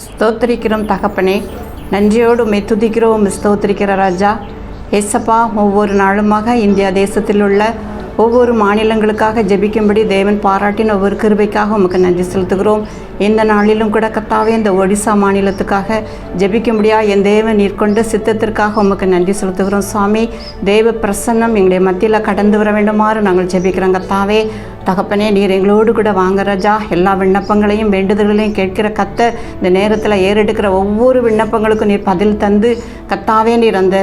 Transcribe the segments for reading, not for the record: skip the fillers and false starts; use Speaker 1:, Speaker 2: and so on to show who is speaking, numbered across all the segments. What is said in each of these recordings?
Speaker 1: ஸ்தோத்திரிக்கிறோம் தகப்பனே, நன்றியோடு உம்மை துதிக்கிறோம், ஸ்தோத்திரிக்கிற ராஜா. ஏசப்பா, ஒவ்வொரு நாளுமாக இந்தியா தேசத்தில் உள்ள ஒவ்வொரு மாநிலங்களுக்காக ஜெபிக்கும்படி தேவன் பாராட்டின ஒவ்வொரு கிருபைக்காக உமக்கு நன்றி செலுத்துகிறோம். இந்த நாளிலும் கூட கர்த்தாவே, இந்த ஒடிசா மாநிலத்துக்காக ஜெபிக்கும்படியா என் தேவன் நீர்கொண்ட சித்தத்திற்காக உமக்கு நன்றி செலுத்துகிறோம். சுவாமி, தேவ பிரசன்னம் எங்களுடைய மத்தியில் கடந்து வர வேண்டுமாறு நாங்கள் ஜெபிக்கிறோம். கர்த்தாவே தகப்பனே, நீர் எங்களோடு கூட வாங்க ராஜா. எல்லா விண்ணப்பங்களையும் வேண்டுதல்களையும் கேட்கிற கர்த்தர், இந்த நேரத்தில் ஏறெடுக்கிற ஒவ்வொரு விண்ணப்பங்களுக்கும் நீர் பதில் தந்து கர்த்தாவே, நீர் அந்த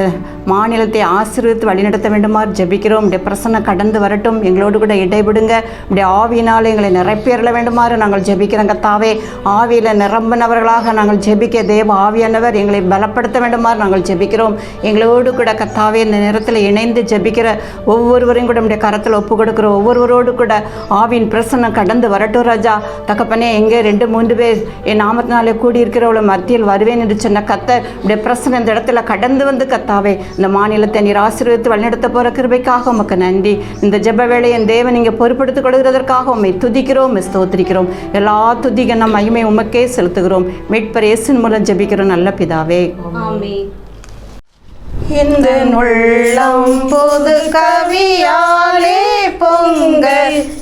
Speaker 1: மாநிலத்தை ஆசீர்வதித்து வழிநடத்த வேண்டுமாறு ஜெபிக்கிறோம். உடைய பிரசன்னம் கடந்து வரட்டும், எங்களோடு கூட இடைவிடுங்க. உடைய ஆவியினால் எங்களை நிரப்பியறல வேண்டுமாறு நாங்கள் ஜெபிக்கிறோம். கர்த்தாவே, ஆவியில் நிரம்பினவர்களாக நாங்கள் ஜெபிக்க தேவ ஆவியானவர் எங்களை பலப்படுத்த வேண்டுமாறு நாங்கள் ஜெபிக்கிறோம். எங்களோடு கூட கர்த்தாவே, இந்த நேரத்தில் இணைந்து ஜெபிக்கிற ஒவ்வொருவரையும் கூட உடைய கரத்தில் ஒப்பு கொடுக்குற ஒவ்வொருவரோடு கூட ஆவியின் பிரசன்னம் கடந்து வரட்டும் ராஜா. தகப்பனே, எங்கே 2-3 பேர் என் நாமத்தினாலே கூடியிருக்கிறவள மத்தியில் வருவேன் என்று சொன்ன கர்த்தர், உடைய பிரசன்னம் இந்த இடத்துல கடந்து வந்து கர்த்தாவே, இந்த மாநிலத்தை நீர் ஆசீர்வதித்து வழிநடத்த போகிற கிருபைக்காக உமக்கு நன்றி. இந்த ஜெப வேளை என் தேவன் இங்கே பொறுப்படுத்திக் கொள்கிறதற்காக உம்மை துதிக்கிறோம், ஸ்தோத்திரிக்கிறோம். எல்லா துதிக நம் மகிமை உமக்கே செலுத்துகிறோம். மீட்பர் இயேசுவின் மூலம் ஜெபிக்கிறோம் நல்ல பிதாவே, ஆமென். இந்த உள்ளம் புது கவியாலே பொங்க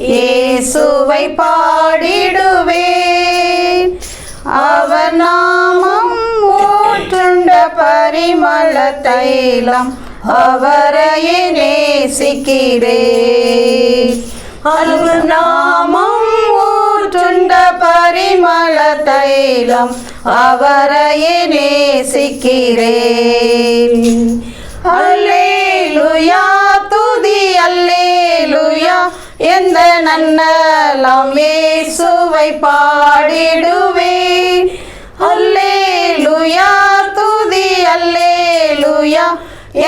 Speaker 1: இயேசுவை பாடிடுவேன். அவர் நாமம் ஊற்றுண்ட பரிமள தைலம், அவரையே நேசிக்கிறேன். அவர் நாமம் ஊற்றுண்ட பரிமள தைலம், அவரையே நேசிக்கிறேன். அல்லேலூயா, துதி அல்லேலூயா, எந்த நன்னலாம் இயேசுவை பாடிடுவேன். அல்லேலூயா, துதி அல்லேலூயா,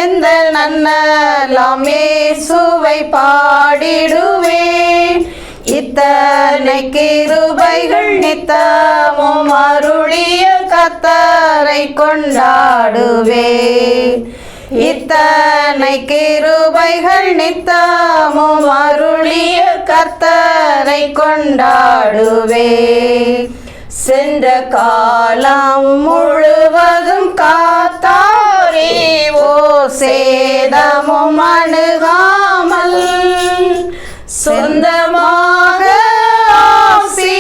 Speaker 1: எந்த நன்னலாம் இயேசுவை பாடிடுவேன். இத்தனை கிருபைகள் நித்தமும் அருளிய கர்த்தரை கொண்டாடுவேன். இத்தனை கிருபைகள் நித்தமும் அருளிய கர்த்தரை கொண்டாடுவேன். சென்ற காலம் முழுவதும் காத்தாரே, ஓ சேதமும் அணுகாமல் சொந்தமாக ஆசி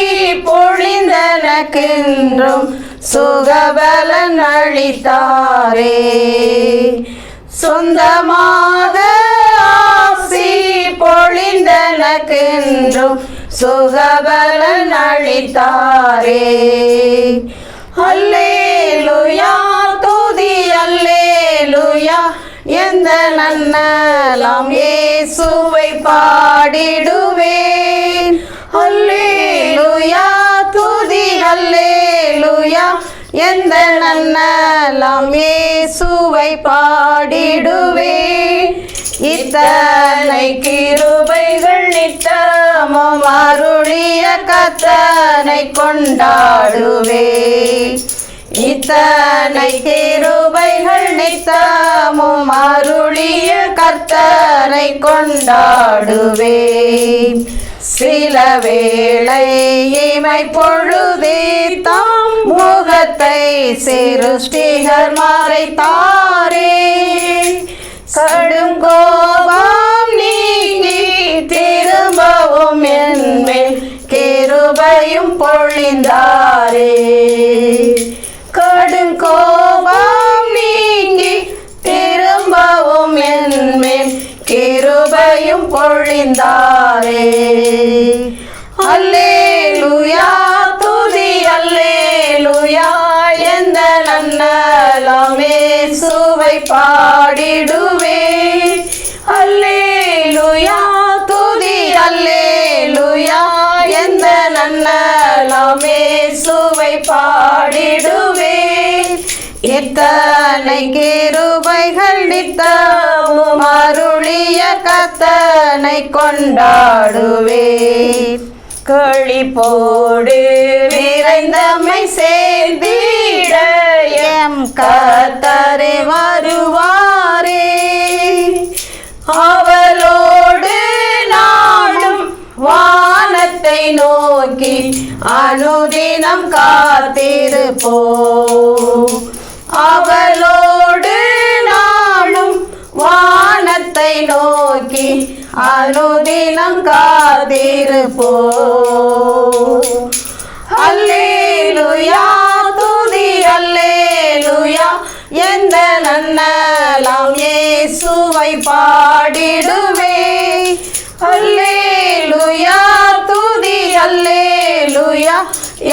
Speaker 1: பொழிந்தனக்கென்றும் சுகபலன் அளித்தாரே. சொந்தமாக ஆசி பொழிந்தனக்கென்றும் சுகபலன் அளித்தாரே. அல்லேலூயா, துதி அல்லேலூயா, எந்த நன்னலாம் இயேசுவை பாடிடுவேன். அல்லேலூயா, துதி அல்லேலூயா, எந்த நன்னலாம் இயேசுவை பாடிடுவேன். இத்தனை கிருபைகள் நித்தமும் அருளிய கர்த்தரை கொண்டாடுவேன். இத்தனை கிருபைகள் நித்தமும் அருளிய கர்த்தரை கொண்டாடுவேன். சில வேளை இமை பொழுதே தாம் முகத்தை சிருஷ்டிகர் மறைத்தாரே. கடும் கோபம் நீங்கி திரும்பவும் என்மேல் கிருபையும் பொழிந்தாரே. கடும் கோபம் நீங்கி திரும்பவும் என்மேல் கிருபையும் பொழிந்தாரே. அல்லேலூயா, துதி அல்லேலூயா, எந்த நன்னலாம் இயேசுவை பாடிடுவேன். அல்லேலூயா, துதி அல்லேலூயா, எந்த நன்னலாம் இயேசுவை பாடிடுவேன். இத்தனை கிருபைகள் நித்தமும் அருளிய கர்த்தரை கொண்டாடுவேன். களிப்போடு விரைந்தமை சேர்ந்திட எம் கர்த்தரே வருவாரே. அவளோடு நானும் வானத்தை நோக்கி
Speaker 2: அனுதினம் காத்திருப்போம். அவளோடு நாளும் வானத்தை நோக்கி அனுதினம் காத்திருப்போம். அல்லேலூயா துதி அல்லேலூயா, எந்த நன்னலாம் இயேசுவை பாடிடுவே. அல்லேலூயா துதி அல்லேலூயா,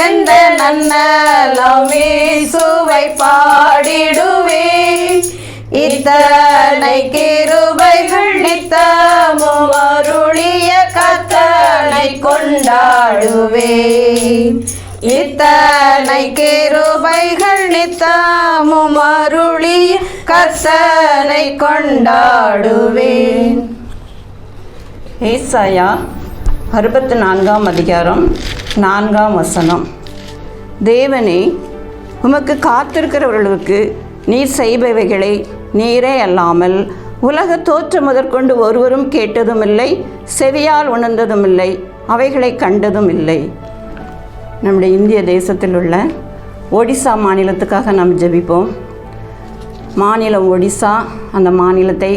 Speaker 2: எந்த நன்னலாம் இயேசுவை பாடிடுவே. இத்தனை கிருபைகள் நித்தமும் அருளிய கர்த்தனை கொண்டாடுவேன். இத்தனை கிருபைகள் நித்தமும் அருளிய கர்த்தனை கொண்டாடுவேன்.
Speaker 1: ஏசாயா 64 அதிகாரம் 4 தேவனே, உமக்கு காத்திருக்கிறவர்களுக்கு நீர் செய்பவைகளை நீரே அல்லாமல் உலக தோற்றம் முதற்கொண்டு ஒருவரும் கேட்டதும் இல்லை, செவியால் உணர்ந்ததும் இல்லை, அவைகளை கண்டதும் இல்லை. நம்முடைய இந்திய தேசத்தில் உள்ள ஒடிசா மாநிலத்துக்காக நாம் ஜெபிப்போம். மாநிலம் ஒடிசா, அந்த மாநிலத்தை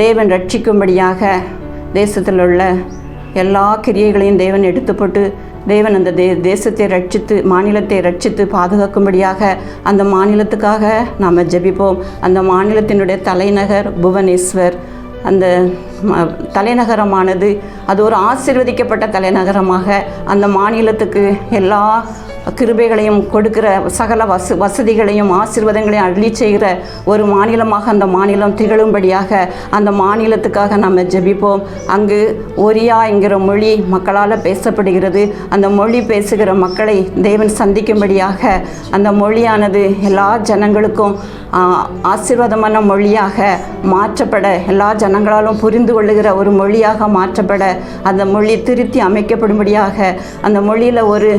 Speaker 1: தேவன் ரட்சிக்கும்படியாக தேசத்தில் உள்ள எல்லா கிரியைகளையும் தேவன் எடுத்து போட்டு தேவன் அந்த தேசத்தை ரட்சித்து மாநிலத்தை ரட்சித்து பாதுகாக்கும்படியாக அந்த மாநிலத்துக்காக நாம் ஜெபிப்போம். அந்த மாநிலத்தினுடைய தலைநகர் புவனேஸ்வர். அந்த தலைநகரமானது அது ஒரு ஆசீர்வதிக்கப்பட்ட தலைநகரமாக அந்த மாநிலத்துக்கு எல்லா கிருபைகளையும் கொடுக்கிற, சகல வசதிகளையும் ஆசீர்வாதங்களையும் அள்ளி செய்கிற ஒரு மாநிலமாக அந்த மாநிலம் திகழும்படியாக அந்த மாநிலத்துக்காக நம்ம ஜெபிப்போம். அங்கு ஒரியா என்கிற மொழி மக்களால் பேசப்படுகிறது. அந்த மொழி பேசுகிற மக்களை தேவன் சந்திக்கும்படியாக அந்த மொழியானது எல்லா ஜனங்களுக்கும் ஆசீர்வாதமான மொழியாக மாற்றப்பட, எல்லா ஜனங்களாலும் புரிந்து கொள்ளுகிற ஒரு மொழியாக மாற்றப்பட, அந்த மொழி திருத்தி அமைக்கப்படும்படியாக அந்த மொழியில் ஒரு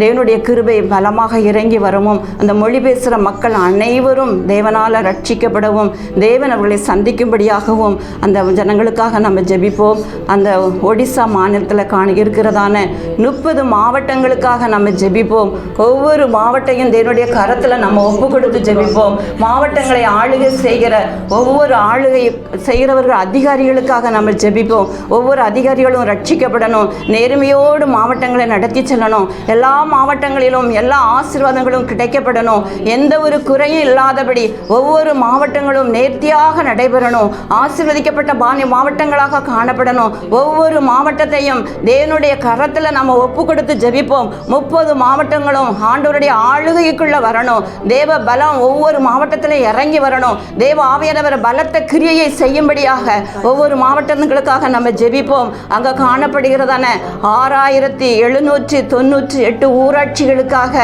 Speaker 1: தேவனுடைய கிருபை பலமாக இறங்கி வரவும், அந்த மொழி பேசுகிற மக்கள் அனைவரும் தேவனால் ரட்சிக்கப்படவும், தேவன் அவர்களை சந்திக்கும்படியாகவும் அந்த ஜனங்களுக்காக நம்ம ஜெபிப்போம். அந்த ஒடிசா மாநிலத்தில் இருக்கிறதான 30 மாவட்டங்களுக்காக நம்ம ஜெபிப்போம். ஒவ்வொரு மாவட்டையும் தேவனுடைய கரத்தில் நம்ம ஒப்பு கொடுத்து ஜெபிப்போம். மாவட்டங்களை ஆளுகை செய்கிற ஒவ்வொரு ஆளுகை செய்கிறவர்கள் அதிகாரிகளுக்காக நம்ம ஜெபிப்போம். ஒவ்வொரு அதிகாரிகளும் ரட்சிக்கப்படணும், நேர்மையோடு மாவட்டங்களை நடத்தி செல்லணும். எல்லா மாவட்டங்களிலும் எல்லா ஆசீர்வாதங்களும் கிடைக்கப்படணும். எந்த ஒரு குறையும் இல்லாதபடி ஒவ்வொரு மாவட்டங்களும் நேர்த்தியாக நடைபெறணும். ஆசீர்வதிக்கப்பட்ட மாவட்டங்களாக காணப்படணும். ஒவ்வொரு மாவட்டத்தையும் தேவனுடைய கரத்தில் நம்ம ஒப்பு கொடுத்து ஜெபிப்போம். 30 மாவட்டங்களும் ஆண்டவருடைய ஆளுகைக்குள்ள வரணும். தேவ பலம் ஒவ்வொரு மாவட்டத்தில் இறங்கி வரணும். தேவ ஆவியானவர் பலத்த கிரியையை செய்யும்படியாக ஒவ்வொரு மாவட்டங்களுக்காக நம்ம ஜெபிப்போம். அங்கே காணப்படுகிறதான 6798 ஊராட்சிகளுக்காக,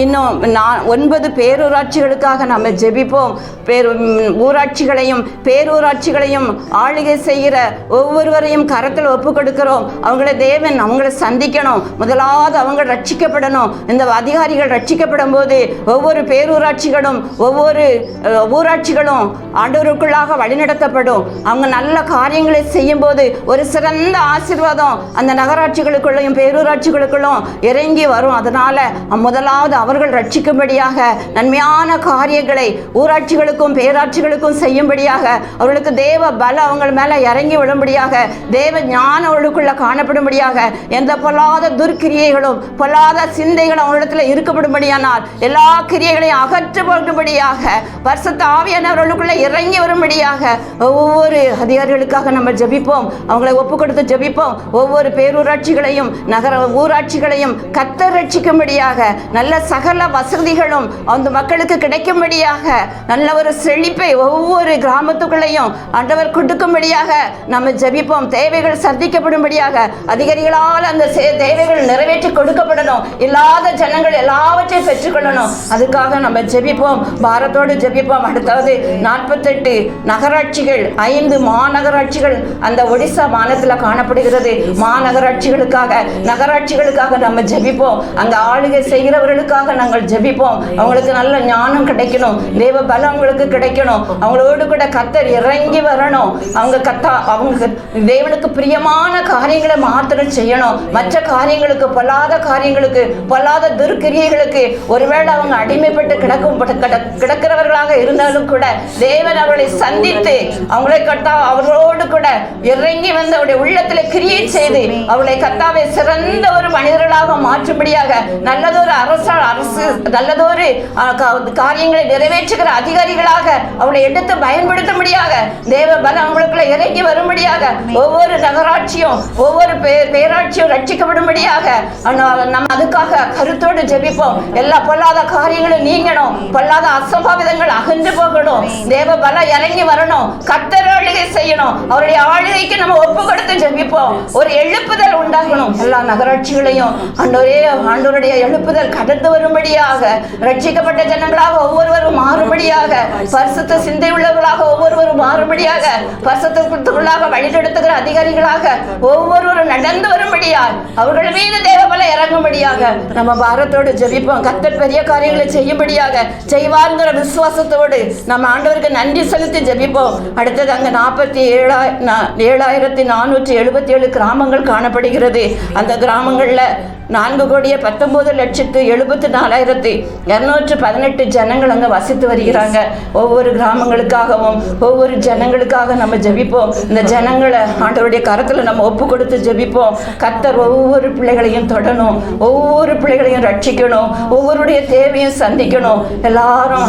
Speaker 1: இன்னும் 9 பேரூராட்சிகளுக்காக நம்ம ஜெபிப்போம். ஊராட்சிகளையும் பேரூராட்சிகளையும் ஆளுகை செய்கிற ஒவ்வொருவரையும் கரத்தில் ஒப்பு கொடுக்கிறோம். அவங்களை சந்திக்கணும். முதலாவது அவங்க ரட்சிக்கப்படணும். இந்த அதிகாரிகள் ரட்சிக்கப்படும் போது ஒவ்வொரு பேரூராட்சிகளும் ஒவ்வொரு ஊராட்சிகளும் ஆண்டவருக்குள்ளாக வழிநடத்தப்படும். அவங்க நல்ல காரியங்களை செய்யும் போது ஒரு சிறந்த ஆசீர்வாதம் அந்த நகராட்சிகளுக்குள்ளும் பேரூராட்சிகளுக்குள்ளும் இறங்கி வரும். அதனால முதலாவது அவர்கள் ரட்சிக்கும்படியாக நன்மையான காரியங்களை ஊராட்சிகளுக்கும் பேராட்சிகளுக்கும் செய்யும்படியாக அவர்களுக்கு தேவ பல அவங்க மேல இறங்கி விடும்படியாக தேவ ஞானம் அவர்களுக்குள்ள காணப்படும்படியாக எந்த பொல்லாத துர்க்கிரியைகளும் பொல்லாத சிந்தைகளும் அவர்களிடத்தில் இருக்கப்படும்படியானால் எல்லா கிரியைகளையும் அகற்று போடும்படியாக பரிசுத்த ஆவியானவர்களுக்குள்ள இறங்கி வரும்படியாக ஒவ்வொரு அதிகாரிகளுக்காக நம்ம ஜெபிப்போம். அவங்களை ஒப்பு கொடுத்து ஜெபிப்போம். ஒவ்வொரு பேரூராட்சிகளையும் நகர ஊராட்சிகளையும் கர்த்தர் ரட்சிக்கும்படியாக நல்ல சகல வசதிகளும் அந்த மக்களுக்கு கிடைக்கும்படியாக நல்ல ஒரு செழிப்பை ஒவ்வொரு கிராமத்துக்குள்ளையும் ஆண்டவர் கொடுக்கும்படியாக நம்ம ஜெபிப்போம். தேவைகள் சந்திக்கப்படும்படியாக அதிகாரிகளால் அந்த தேவைகள் நிறைவேற்றி கொடுக்கப்படணும். இல்லாத ஜனங்கள் எல்லாவற்றையும் பெற்றுக்கொள்ளணும். அதுக்காக நம்ம ஜெபிப்போம். பாரத்தோடு ஜெபிப்போம். அடுத்தாவது 48 நகராட்சிகள், 5 மாநகராட்சிகள் அந்த ஒடிசா மாநிலத்தில் காணப்படுகிறது. மாநகராட்சிகளுக்காக நகராட்சிகளுக்காக நம்ம ஜெபிப்போம். அங்கே ஆளுகை செய்கிறவர்களுக்காக நாங்கள் ஜெபிப்போம். அவங்களுக்கு நல்ல ஞானம் கிடைக்கணும், தேவ பலம் அவங்களுக்கு கிடைக்கணும். அவங்களோடு கூட கர்த்தர் இறங்கி வரணும். அவங்க தேவனுக்கு பிரியமான காரியங்களை மாத்திரம் செய்யணும். மற்ற காரியங்களுக்கு, பொல்லாத காரியங்களுக்கு, பொல்லாத துர்க்கிரியைகளுக்கு ஒருவேளை அவங்க அடிமைப்பட்டு கிடக்கிறவர்களாக இருந்தாலும் கூட தேவன் அவர்களை சந்தித்து அவங்களை அவர்களோடு கூட இறங்கி வந்து அவருடைய உள்ளத்தில் கிரியை செய்து அவர்களை கர்த்தாவே சிறந்த ஒரு மனிதர்களாக மாற்றும்படியாக, நல்லதொரு அரசு நல்லதொரு காரியங்களை நிறைவேற்றுகிற அதிகாரிகளாக அவளை எடுத்து பயன்படுத்தும்படியாக தேவ பலம் அவங்களுக்குள்ள இறங்கி வரும்படியாக, ஒவ்வொரு நகராட்சியும் ஒவ்வொரு பேராட்சியும் ரட்சிக்கப்படும்படியாக நம்ம அதுக்காக கருத்தோடு ஜெபிப்போம். எல்லா பொல்லாத காரியங்களும் நீங்கணும், பொல்லாத அசம்பாவிதங்கள் அகன்று போகணும், தேவ பலம் இறங்கி வரணும், கர்த்தர் ஆளுகை செய்யணும். அவருடைய ஆளுகைக்கு நம்ம ஒப்பு கொடுத்து ஜெபிப்போம். ஒரு எழுப்புதல் உண்டாகணும். எல்லா நகராட்சிகளையும் ஆண்டவருடைய எழுப்புதல் கடந்து வரும்படியாக, ரட்சிக்கப்பட்ட ஜனங்களாக ஒவ்வொருவரும் மாறும்படியாக, பரிசுத்த சிந்தை உள்ளவர்களாக ஒவ்வொருவரும் மாறும்படியாக, பரிசுத்தத்துக்குள்ளாக வழிநடத்துகிற அதிகாரிகளாக ஒவ்வொருவரும் நடந்து வரும்படியாக, அவர்கள் மீது தேவபலம் இறங்கும்படியாக நம்ம பாரத்தோடு ஜெபிப்போம். கர்த்தர் பெரிய காரியங்களை செய்யும்படியாக செய்வார்ங்கிற விசுவாசத்தோடு நம்ம ஆண்டவருக்கு நன்றி செலுத்தி ஜெபிப்போம். அடுத்தது அங்க 47,477 கிராமங்கள் காணப்படுகிறது. அந்த கிராமங்கள்ல 4,74,74,218 ஜனங்கள் அங்கே வசித்து வருகிறாங்க. ஒவ்வொரு கிராமங்களுக்காகவும் ஒவ்வொரு ஜனங்களுக்காக நம்ம ஜெபிப்போம். இந்த ஜனங்களை ஆண்டவருடைய கரத்தில் நம்ம ஒப்பு கொடுத்து ஜெபிப்போம். கர்த்தர் ஒவ்வொரு பிள்ளைகளையும் தொடணும், ஒவ்வொரு பிள்ளைகளையும் ரட்சிக்கணும், ஒவ்வொருடைய தேவையும் சந்திக்கணும். எல்லாரும்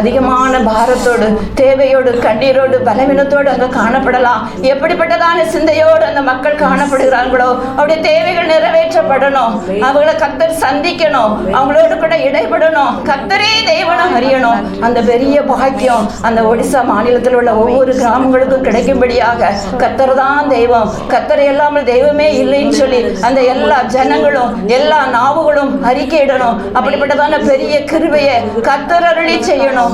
Speaker 1: அதிகமான பாரத்தோடு, தேவையோடு, கண்ணீரோடு, பலவீனத்தோடு அங்கே காணப்படலாம். எப்படிப்பட்டதான சிந்தையோடு அந்த மக்கள் காணப்படுகிறார்களோ அவருடைய தேவைகள் நிறைவேற்றப்படணும். அவங்களை கர்த்தர் சந்திக்கணும், அவங்களோடு கூட இடைபடணும், கர்த்தரே தேவனும் அறியணும். அந்த பெரிய பாக்கியம் அந்த ஒடிசா மாநிலத்தில் உள்ள ஒவ்வொரு கிராமங்களுக்கும் கிடைக்கும்படியாக, கர்த்தர் தான் தெய்வம், கர்த்தர் இல்லாமல் தெய்வமே இல்லைன்னு சொல்லி அந்த எல்லா ஜனங்களும் எல்லா நாவுகளும் அறிக்கையிடணும். அப்படிப்பட்டதான பெரிய கிருபையை கர்த்தர் அருளி செய்யணும்.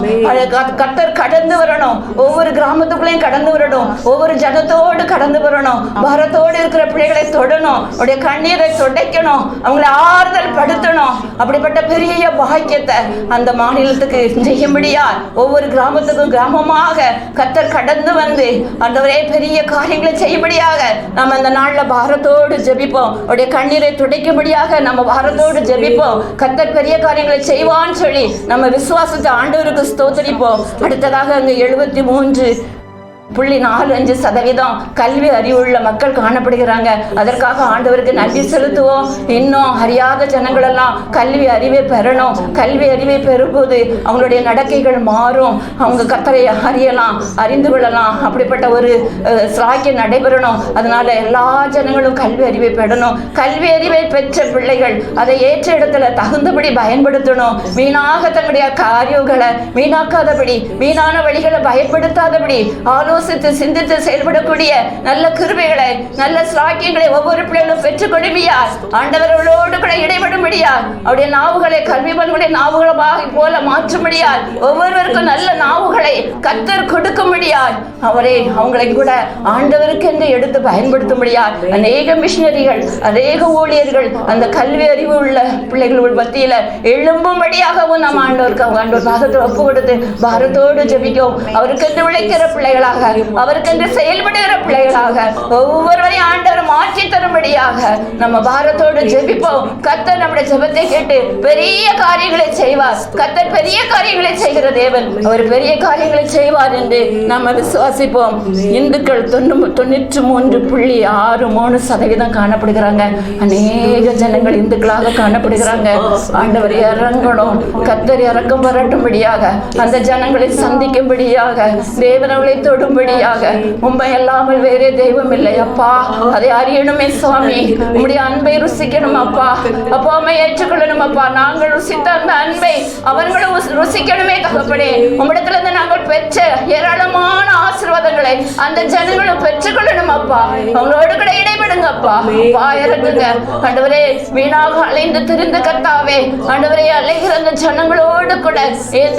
Speaker 1: கர்த்தர் கடந்து வரணும், ஒவ்வொரு கிராமத்துக்குள்ளேயும் கடந்து வரணும், ஒவ்வொரு ஜனத்தோடு கடந்து வரணும், பாரத்தோடு இருக்கிற பிள்ளைகளை தொடணும், அவருடைய கண்ணீரை துடைக்கணும், அவங்களை ஆறுதல் படுத்தணும். அப்படிப்பட்ட பெரிய பாக்கியத்தை அந்த மாநிலத்துக்கு செய்யும்படியா ஒவ்வொரு கிராமத்துக்கும் கிராமமாக கர்த்தர் கடந்து வந்து ஆண்டவரே பெரிய காரியங்களை செய்யும்படியாக நம்ம அந்த நாளில் பாரத்தோடு ஜெபிப்போம். அவருடைய கண்ணீரை துடைக்கும்படியாக நம்ம பாரத்தோடு ஜெபிப்போம். கர்த்தர் பெரிய காரியங்களை செய்வான்னு சொல்லி நம்ம விசுவாசத்தை ஆண்டவருக்கு ஸ்தோத்திரிப்போம். அடுத்ததாக அங்கே 73.45% கல்வி அறிவுள்ள மக்கள் காணப்படுகிறாங்க. அதற்காக ஆண்டவருக்கு நன்றி செலுத்துவோம். இன்னும் அறியாத ஜனங்கள் எல்லாம் கல்வி அறிவை பெறணும். கல்வி அறிவை பெறும்போது அவங்களுடைய நடக்கைகள் மாறும், அவங்க கர்த்தரை அறியலாம், அறிந்து கொள்ளலாம். அப்படிப்பட்ட ஒரு சாக்கியம் நடைபெறணும். அதனால எல்லா ஜனங்களும் கல்வி அறிவை பெறணும். கல்வி அறிவை பெற்ற பிள்ளைகள் அதை ஏற்ற இடத்துல தகுந்தபடி பயன்படுத்தணும். வீணாக தங்களுடைய காரியங்களை வீணாக்காதபடி, வீணான வழிகளை பயன்படுத்தாதபடி சிந்தித்து செயல்படக்கூடிய நல்ல கிருபைகளை, நல்ல சாக்கியங்களை ஒவ்வொரு பிள்ளைகளும் பெற்றுக் கொடுமையார். ஆண்டவர்களோடு கூட இடைபடும்படியார். அவருடைய நாவுகளை கல்விபன்களுடைய நாவுகளாக போல மாற்றும்படியார். ஒவ்வொருவருக்கும் நல்ல நாவுகளை கர்த்தர் கொடுக்கும்படியார். அவங்களை கூட ஆண்டவருக்கு என்று எடுத்து பயன்படுத்தும்படியார். அநேக மிஷினரிகள், அநேக ஊழியர்கள் அந்த கல்வி அறிவு உள்ள பிள்ளைகள் மத்தியில எழும்பும்படியாகவும் நம்ம ஆண்டவருக்கு ஆண்டவர் பாதத்தில் ஒப்பு கொடுத்து பாரத்தோடு ஜெபிக்கும். அவருக்கு உழைக்கிற பிள்ளைகளாக, அவருக்கு செயல்படுகிற பிள்ளைகளாக ஒவ்வொருவரையும் ஆண்டவர் மாற்றி தரும்படியாக நம்ம பாரத்தோடு ஜெபிப்போம். கர்த்தர் நம்முடைய ஜெபத்தை கேட்டு பெரிய காரியங்களை செய்வார். கர்த்தர் பெரிய காரியங்களை செய்கிற தேவன், அவர் பெரிய காரியங்களை செய்வார் என்று நம்ம விசுவாசிப்போம். இந்துக்கள் 93.63% காணப்படுகிறாங்க. அநேக ஜனங்கள் இந்துக்களாக காணப்படுகிறாங்க. ஆண்டவர் இறங்கணும், கர்த்தர் இறக்கம் வரட்டும்படியாக, அந்த ஜனங்களை சந்திக்கும்படியாக, தேவனவளை தொடும்படியாக. உண்மை இல்லாமல் வேறே தெய்வம் இல்லை அப்பா. அதை அறியணுமே சுவாமி, உம்முடைய அன்பை ருசிக்கணும் அப்பா. அப்பாவை ஏற்றுக்கொள்ளணும் அப்பா. நாங்கள் ருசித்த அந்த அன்பை அவர்களும் ருசிக்கணுமே தகப்பனே. உம்மிடத்துல இருந்து நாங்கள் பெற்ற ஏராளமான ஆசீர்வாதங்களை அந்த ஜனங்களும் பெற்றுக்கொள்ளணும் அப்பா. அவங்களோடு கூட இடைபடுங்க அப்பா. இறங்குங்க ஆண்டவரே. வீணாக அலைந்து திரிந்து கர்த்தாவே ஆண்டவரே, அலைகிற அந்த ஜனங்களோடு கூட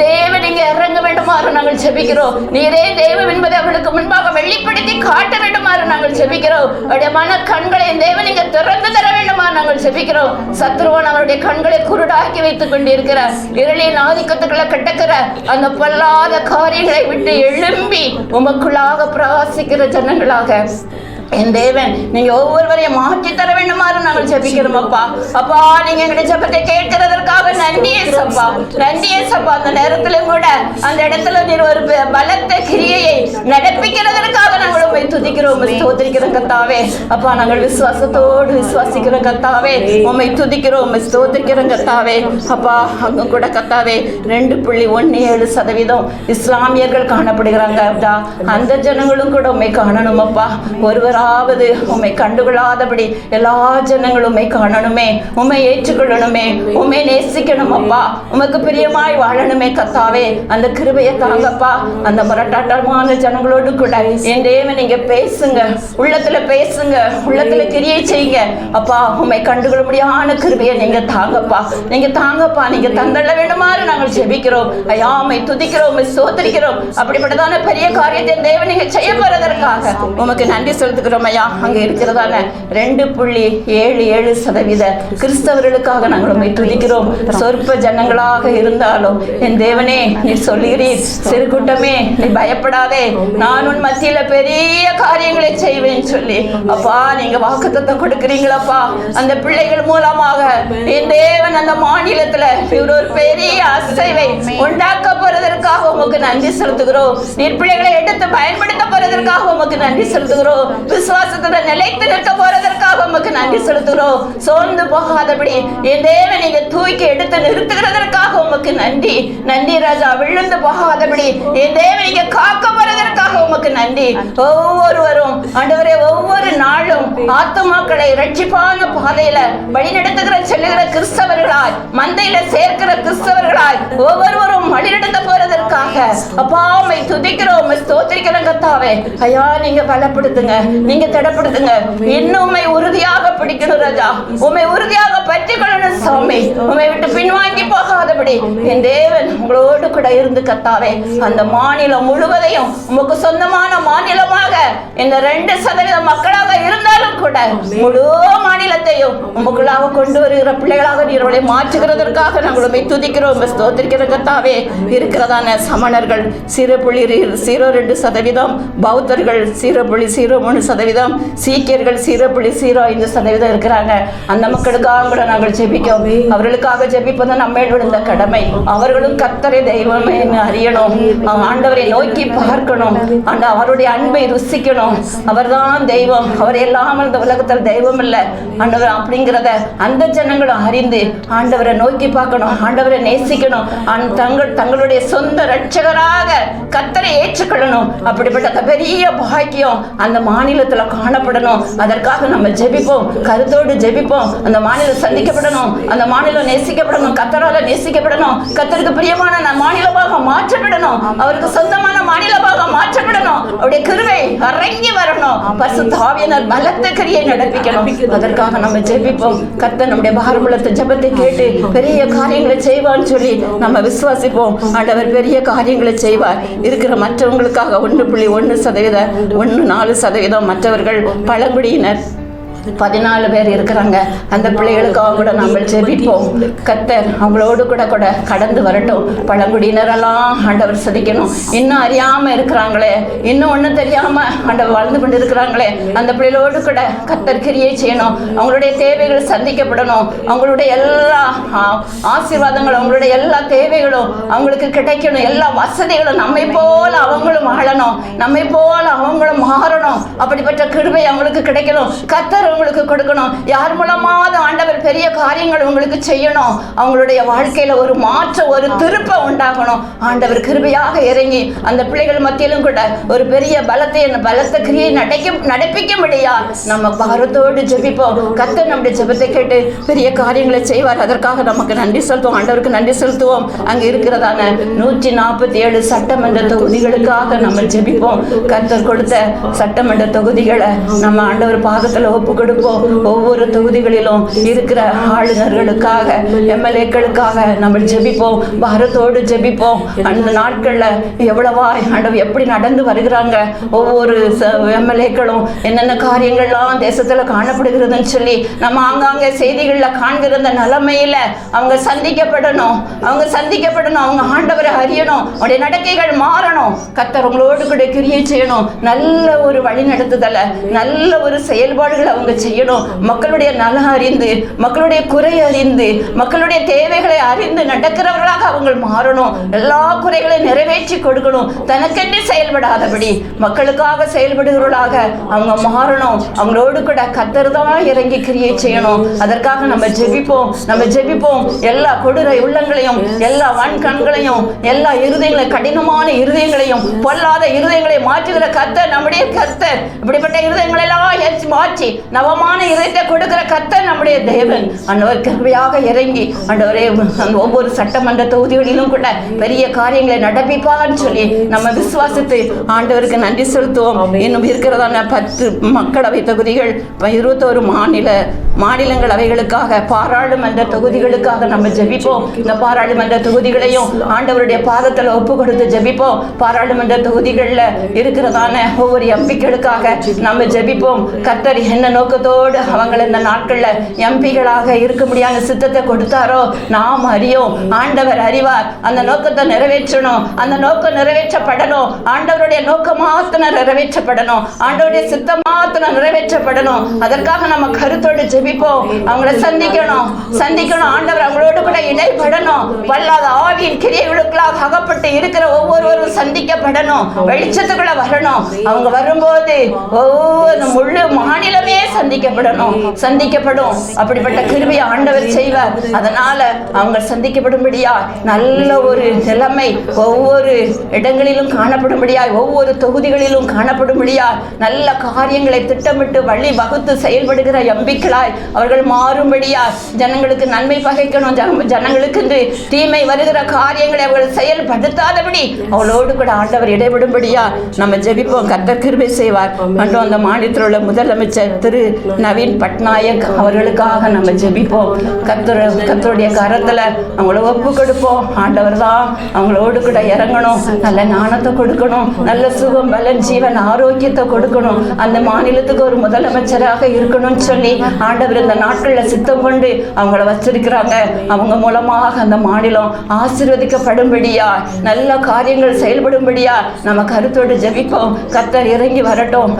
Speaker 1: தேவன் நீங்க இறங்க வேண்டுமாறு நாங்கள் ஜெபிக்கிறோம். நீரே தெய்வம் என்பதை அவர்களுக்கு முன்பாக வெளிப்படுத்தி காட்ட வேண்டுமாறு
Speaker 2: நாங்கள் செபிக்கிறோம். அவருடைய மன கண்களை தேவன் நீங்க திறந்து தர வேண்டுமா நாங்கள் செபிக்கிறோம். சத்ருவன் அவருடைய கண்களை குருடாக்கி வைத்துக் கொண்டிருக்கிற இருளின் ஆதிக்கத்துக்குள்ள கட்டக்கிற அந்த பொல்லாத காரியங்களை விட்டு எழும்பி உமக்குள்ளாக பிரகாசிக்கிற ஜனங்களாக என் தேவன் நீங்க ஒவ்வொருவரையும் மாற்றி தர வேண்டுமாறு நாங்கள் ஜெபிக்கிறோம் அப்பா. அப்பா நீங்க எங்களுடைய ஜெபத்தை கேட்கிறதற்காக நன்றி ஏசப்பா, நன்றி ஏசப்பா. அந்த நேரத்திலும் கூட அந்த இடத்துல நீர் ஒரு பலத்த கிரியையை நடப்பிக்கிறதற்காக நாங்கள் உம்மை துதிக்கிறோம், ஸ்தோத்திரிக்கிறோம் கர்த்தாவே. அப்பா நாங்கள் விசுவாசத்தோடு விசுவாசிக்கிறோம் கர்த்தாவே, உம்மை துதிக்கிறோம், ஸ்தோத்திரிக்கிறோம் கர்த்தாவே. அப்பா அங்க கூட கர்த்தாவே 2.17% இஸ்லாமியர்கள் காணப்படுகிறாங்க. அந்த ஜனங்களும் கூட உம்மை காணணும் அப்பா. ஒருவர் உம்மை கண்டுகொள்ளாதபடி எல்லா ஜனங்களும் உம்மை காணணுமே, உம்மை ஏற்றுக்கொள்ளணுமே, உம்மை நேசிக்கணும் அப்பா, உமக்கு பிரியமாய் வாழணுமே கர்த்தாவே. அந்த கிருபையை தாங்கப்பா. அந்த முரட்டாட்டமான ஜனங்களோடு கூட என் தேவன் நீங்க பேசுங்க, உள்ளத்துல பேசுங்க, உள்ளத்துல கிரியை செய்யுங்க அப்பா. உம்மை கண்டுகொள்ள முடியாத கிருபையை நீங்க தாங்கப்பா, நீங்க தாங்கப்பா, நீங்க தந்தள்ள வேண்டுமாறு நாங்கள் ஜெபிக்கிறோம் ஐயா. உம்மை துதிக்கிறோம், ஸ்தோத்திரிக்கிறோம். அப்படிப்பட்டதான பெரிய காரியத்தை தேவன் நீங்க செய்ய போறதற்காக உமக்கு நன்றி செலுத்துகிறோம் ஐயா. அங்க இருக்கிறதான 2.77% கிறிஸ்தவர்களுக்காக நாங்கள் உம்மை துதிக்கிறோம். சொற்ப ஜனங்களாக இருந்தாலும் என் தேவனே நீர் சொல்லுகிறீர், சிறு கூட்டமே நீ பயப்படாதே, நான் உன் மத்தியில பெரிய காரியங்களை செய்வேன் சொல்லி அப்பா நீங்க வாக்குத்தத்தம் கொடுக்கிறீங்களப்பா. அந்த பிள்ளைகள் மூலமாக என் தேவன் அந்த மாநிலத்துல ஒரு பெரிய அசைவை உண்டாக்க போறதற்காக உமக்கு நன்றி செலுத்துகிறோம். நீர் பிள்ளைகளை எடுத்து பயன்படுத்த போறதற்காக உமக்கு நன்றி செலுத்துகிறோம். விசுவாசத்துல நிலைத்து நிற்க போறதற்காக உமக்கு நன்றி செலுத்துகிறோம். சோர்ந்து போகாதபடி என் தேவன் நீங்க தூக்கி எடுத்து நிறுத்துகிறதற்காக உமக்கு நன்றி, நன்றி ராஜா. விழுந்து போகாதபடி என் தேவன் நீங்க காக்க போறதற்காக உமக்கு நன்றி. ஒவ்வொருவரும் ஆண்டவரே ஒவ்வொரு நாளும் ஆத்துமாக்களை இரட்சிப்பான பாதையில வழிநடத்துகிற செல்லுகிற கிறிஸ்தவர்களாய், மந்தையில சேர்க்கிற கிறிஸ்தவர்களாய் ஒவ்வொருவரும் வழிநடத்த போறதற்காக அப்பா உம்மை துதிக்கிறோம், ஸ்தோத்திரிக்கிறோம் கர்த்தாவே. ஐயா நீங்க பலப்படுத்துங்க, நீங்க தடப்படுத்துங்க, இன்னும் உம்மை உறுதியாக பிடிக்கணும் ராஜா, உம்மை உறுதியாக பற்றிக் கொள்ளணும் சாமி. உம்மை விட்டு பின்வாங்கி போகாதபடி என் தேவன் உங்களோடு கூட இருந்து கர்த்தாவே அந்த மாநிலம் முழுவதையும் உமக்கு சொந்தமான மாநிலமாக இந்த 2% மக்களாக இருந்தாலும் கூட முழு மாநிலத்தையும் உமக்குள்ளாக கொண்டு வருகிற பிள்ளைகளாக நீரோட மாற்றுகிறதற்காக நாங்கள் உம்மை துதிக்கிறோம், ஸ்தோத்திரிக்கிற கர்த்தாவே. இருக்கிறதான சமணர்கள் 0.02%, பௌத்தர்கள் 0.03%, சீக்கியர்கள் 0.05% இருக்கிறாங்க. அந்த மக்களுக்காக கூட நாங்கள் ஜெபிக்கிறோம். அவர்களுக்காக ஜெபிப்பது நம்மளோட இந்த கடமை. அவர்களும் கர்த்தரை தெய்வமே அறியணும், ஆண்டவரை நோக்கி பார்க்கணும், அவருடைய அன்பை ருசிக்கணும். அவர்தான் தெய்வம், அவர் எல்லாம் இந்த உலகத்தில் தெய்வம் இல்லை ஆண்டவர் அப்படிங்கிறத அந்த ஜனங்களும் அறிந்து ஆண்டவரை நோக்கி பார்க்கணும், ஆண்டவரை நேசிக்கணும், தங்களுடைய சொந்த ரட்சகராக கர்த்தரை ஏற்றுக்கொள்ளணும். அப்படிப்பட்ட பெரிய பாக்கியம் அந்த மாநிலத்துல காணப்படணும். அதற்காக நம்ம ஜெபிப்போம், கருத்தோடு ஜெபிப்போம். அந்த மாநிலம் சந்திக்கப்படணும், அந்த மாநிலம் நேசிக்கப்படணும், கர்த்தரால நேசிக்கப்படணும், கர்த்தருக்கு பிரியமான மாநிலமாக மாற்றப்படணும், அவருக்கு சொந்தமான மாநிலமாக மாற்றப்படணும். அவருடைய கிருபை இறங்கி வரணும், பரிசுத்த ஆவியானவர் பலத்த கிரியை நடப்பிக்கணும். அதற்காக நம்ம ஜெபிப்போம். கர்த்தர் நம்முடைய பாரமுள்ள ஜெபத்தை கேட்டு பெரிய காரியங்களை செய்வான்னு சொல்லி நம்ம விசுவாசிப்போம். ஆண்டவர் பெரிய காரியங்களை செய்வார். இருக்கிற மற்றவங்களுக்காக 1.1%, 1.4%, மற்றவர்கள் பழங்குடியினர் 14 பேர் இருக்கிறாங்க. அந்த பிள்ளைகளுக்காக கூட நம்ம ஜெபிப்போம். கர்த்தர் அவங்களோடு கூட கடந்து வரட்டும். பழங்குடியினரெல்லாம் ஆண்டவர் சதிக்கணும். இன்னும் அறியாம இருக்கிறாங்களே, இன்னும் ஒன்றும் தெரியாம ஆண்டவர் வாழ்ந்து கொண்டு இருக்கிறாங்களே, அந்த பிள்ளைகளோடு கூட கர்த்தர் கிரியை செய்யணும். அவங்களுடைய தேவைகள் சந்திக்கப்படணும். அவங்களுடைய எல்லா ஆசீர்வாதங்களும், அவங்களுடைய எல்லா தேவைகளும் அவங்களுக்கு கிடைக்கணும். எல்லா வசதிகளும் நம்மை போல அவங்களும் வாழணும், நம்மை போல அவங்களும் மாறணும். அப்படிப்பட்ட கிருபை அவங்களுக்கு கிடைக்கணும். கர்த்தர் உங்களுக்கு கொடுக்கணும். யார் மூலமாவது ஆண்டவர் பெரிய காரியங்கள் உங்களுக்கு செய்யணும். அவங்களுடைய வாழ்க்கையில ஒரு மாற்றம், ஒரு திருப்பம் உண்டாகணும். ஆண்டவர் கிருபையாக இறங்கி அந்த பிள்ளைகள் மத்தியிலும் கூட ஒரு பெரிய பலத்த கிரியை நடப்பிக்கும்படியா நம்ம பாரத்தோடு ஜெபிப்போம். கர்த்தர் நம்முடைய ஜெபத்தை கேட்டு பெரிய காரியங்களை செய்வார். அதற்காக நமக்கு நன்றி செலுத்துவோம், ஆண்டவருக்கு நன்றி செலுத்துவோம். அங்க இருக்கிறதான 147 சட்டமன்ற தொகுதிகளுக்காக நம்ம ஜெபிப்போம். கர்த்தர் கொடுத்த சட்டமன்ற சட்டமன்ற தொகுதிகளை நம்ம ஆண்டவர் பாதத்துல ஒப்பு கொடுப்போம். ஒவ்வொரு தொகுதிகளிலும் இருக்கிற ஆளுநர்களுக்காக, எம்எல்ஏக்களுக்காக நம்ம ஜெபிப்போம். பாரத்தோடு ஜெபிப்போம். அந்த நாட்கள்ல எவ்வளவா ஆண்டவர் எப்படி நடந்து வருகிறாங்க, ஒவ்வொரு எம்எல்ஏக்களும் என்னென்ன காரியங்கள்லாம் தேசத்துல காணப்படுகிறதுன்னு சொல்லி நம்ம ஆங்காங்கே செய்திகள்ல காண்கிற அந்த நிலைமையில அவங்க சந்திக்கப்படணும். அவங்க ஆண்டவரை அறியணும். அவருடைய நடக்கைகள் மாறணும். கர்த்தர் உங்களோடு கூட கிரியை செய்யணும். நல்ல ஒரு வழி நடத்துதல, நல்ல ஒரு செயல்பாடுகளை அவங்க செய்யணும். மக்களுடைய நலம் அறிந்து, மக்களுடைய குறை அறிந்து, மக்களுடைய தேவைகளை அறிந்து நடக்கிறவர்களாக அவங்க மாறணும். எல்லா குறைகளையும் நிறைவேற்றி கொடுக்கணும். தனக்கென்று செயல்படாதபடி மக்களுக்காக செயல்படுகிறவர்களாக அவங்க மாறணும். அவங்களோடு கூட கர்த்தர் தான் இறங்கி கிரியை செய்யணும். அதற்காக நம்ம ஜெபிப்போம். எல்லா கொடூர உள்ளங்களையும், எல்லா வன்கண்களையும், எல்லா இருதயங்களையும், கடினமான இருதயங்களையும், பொல்லாத இருதயங்களை மாற்றுகிற கர்த்தர் நம்முடைய கர்த்தர். இப்படிப்பட்ட இருதயங்களை எல்லாம் மாற்றி நவமான இதயத்தை கொடுக்கிற கர்த்தர் நம்முடைய தேவன். ஆண்டவர் கிருபையாக இறங்கி ஆண்டவரே ஒவ்வொரு சட்டமன்ற தொகுதிகளிலும் கூட பெரிய காரியங்களை நடப்பிப்பான்னு சொல்லி நம்ம விசுவாசித்து ஆண்டவருக்கு நன்றி செலுத்துவோம். இன்னும் இருக்கிறதான 10 மக்களவை தொகுதிகள், 21 மாநிலங்களவைகளுக்காக, பாராளுமன்ற தொகுதிகளுக்காக நம்ம ஜெபிப்போம். இந்த பாராளுமன்ற தொகுதிகளையும் ஆண்டவருடைய பாதத்தில் ஒப்பு கொடுத்து ஜெபிப்போம். பாராளுமன்ற தொகுதிகளில் இருக்கிறதான ஒவ்வொரு எம்பிக்களுக்காக நம்ம ஜெபிப்போம். கர்த்தர் என்ன நோக்கத்தோடு அவங்களை இந்த நாட்களில் எம்பிகளாக இருக்க முடியாத சித்தத்தை கொடுத்தாரோ நாம் அறியோம். ஆண்டவர் அறிவார். அந்த நோக்கத்தை நிறைவேற்றணும். அந்த நோக்கம் நிறைவேற்றப்படணும். ஆண்டவருடைய நோக்கம் மாத்திரம் நிறைவேற்றப்படணும். ஆண்டவருடைய சித்தம் மாத்திரம் நிறைவேற்றப்படணும். அதற்காக நம்ம கருத்தோடு ஜெபிப்போம். அவங்களை சந்திக்கணும். ஆண்டவர் அவங்களோடு கூட இடைப்படணும். வல்லாத ஆவியின் கிரியைகளுக்குள்ளாக அகப்பட்டு இருக்கிற ஒவ்வொருவரும் சந்திக்கப்படணும். வெளிச்சத்துக்குள்ள வரணும். அவங்க வரும்போது ஒவ்வொரு முழு மாநிலமே சந்திக்கப்படும். அப்படிப்பட்ட கிருபையை ஆண்டவர் செய்வார். அதனால அவங்க சந்திக்கப்படும்படியா நல்ல ஒரு நிலைமை ஒவ்வொரு இடங்களிலும் காணப்படும்படியா, ஒவ்வொரு தொகுதிகளிலும் காணப்படும்படியா நல்ல காரியங்களை திட்டமிட்டு வழி வகுத்து செயல்படுகிற எம்பிக்களாய் அவர்கள் மாறும்படியா, ஜனங்களுக்கு நன்மை பகைக்கணும், ஜனங்களுக்கு தீமை வருகிற காரியங்களை அவர்கள் செயல்படுத்தாதபடி அவளோடு கூட ஆண்டவர் இடைவிடும்படியா நம்ம ஜெபிப்போம். கர்த்தர் கிருபை செய்வார். மற்றும் அந்த மாநிலத்தில் உள்ள முதலமைச்சர் திரு நவீன் பட்நாயக் அவர்களுக்காக நம்ம ஜெபிப்போம். கர்த்தருடைய கரத்துல அவங்கள ஒப்பு கொடுப்போம். ஆண்டவர் தான் அவங்களோடு கூட இறங்கணும். நல்ல ஞானத்தை கொடுக்கணும். நல்ல சுகம், பலன், ஜீவன், ஆரோக்கியத்தை கொடுக்கணும். அந்த மாநிலத்துக்கு ஒரு முதலமைச்சராக இருக்கணும்னு சொல்லி ஆண்டவர் இந்த நாட்கள்ல சித்தம் கொண்டு அவங்கள வச்சிருக்கிறாங்க. அவங்க மூலமாக அந்த மாநிலம் ஆசீர்வதிக்கப்படும்படியா, நல்ல காரியங்கள் செயல்படும்படியா நம்ம கருத்தோடு ஜெபிப்போம். கர்த்தர் இறங்கி வரட்டும்.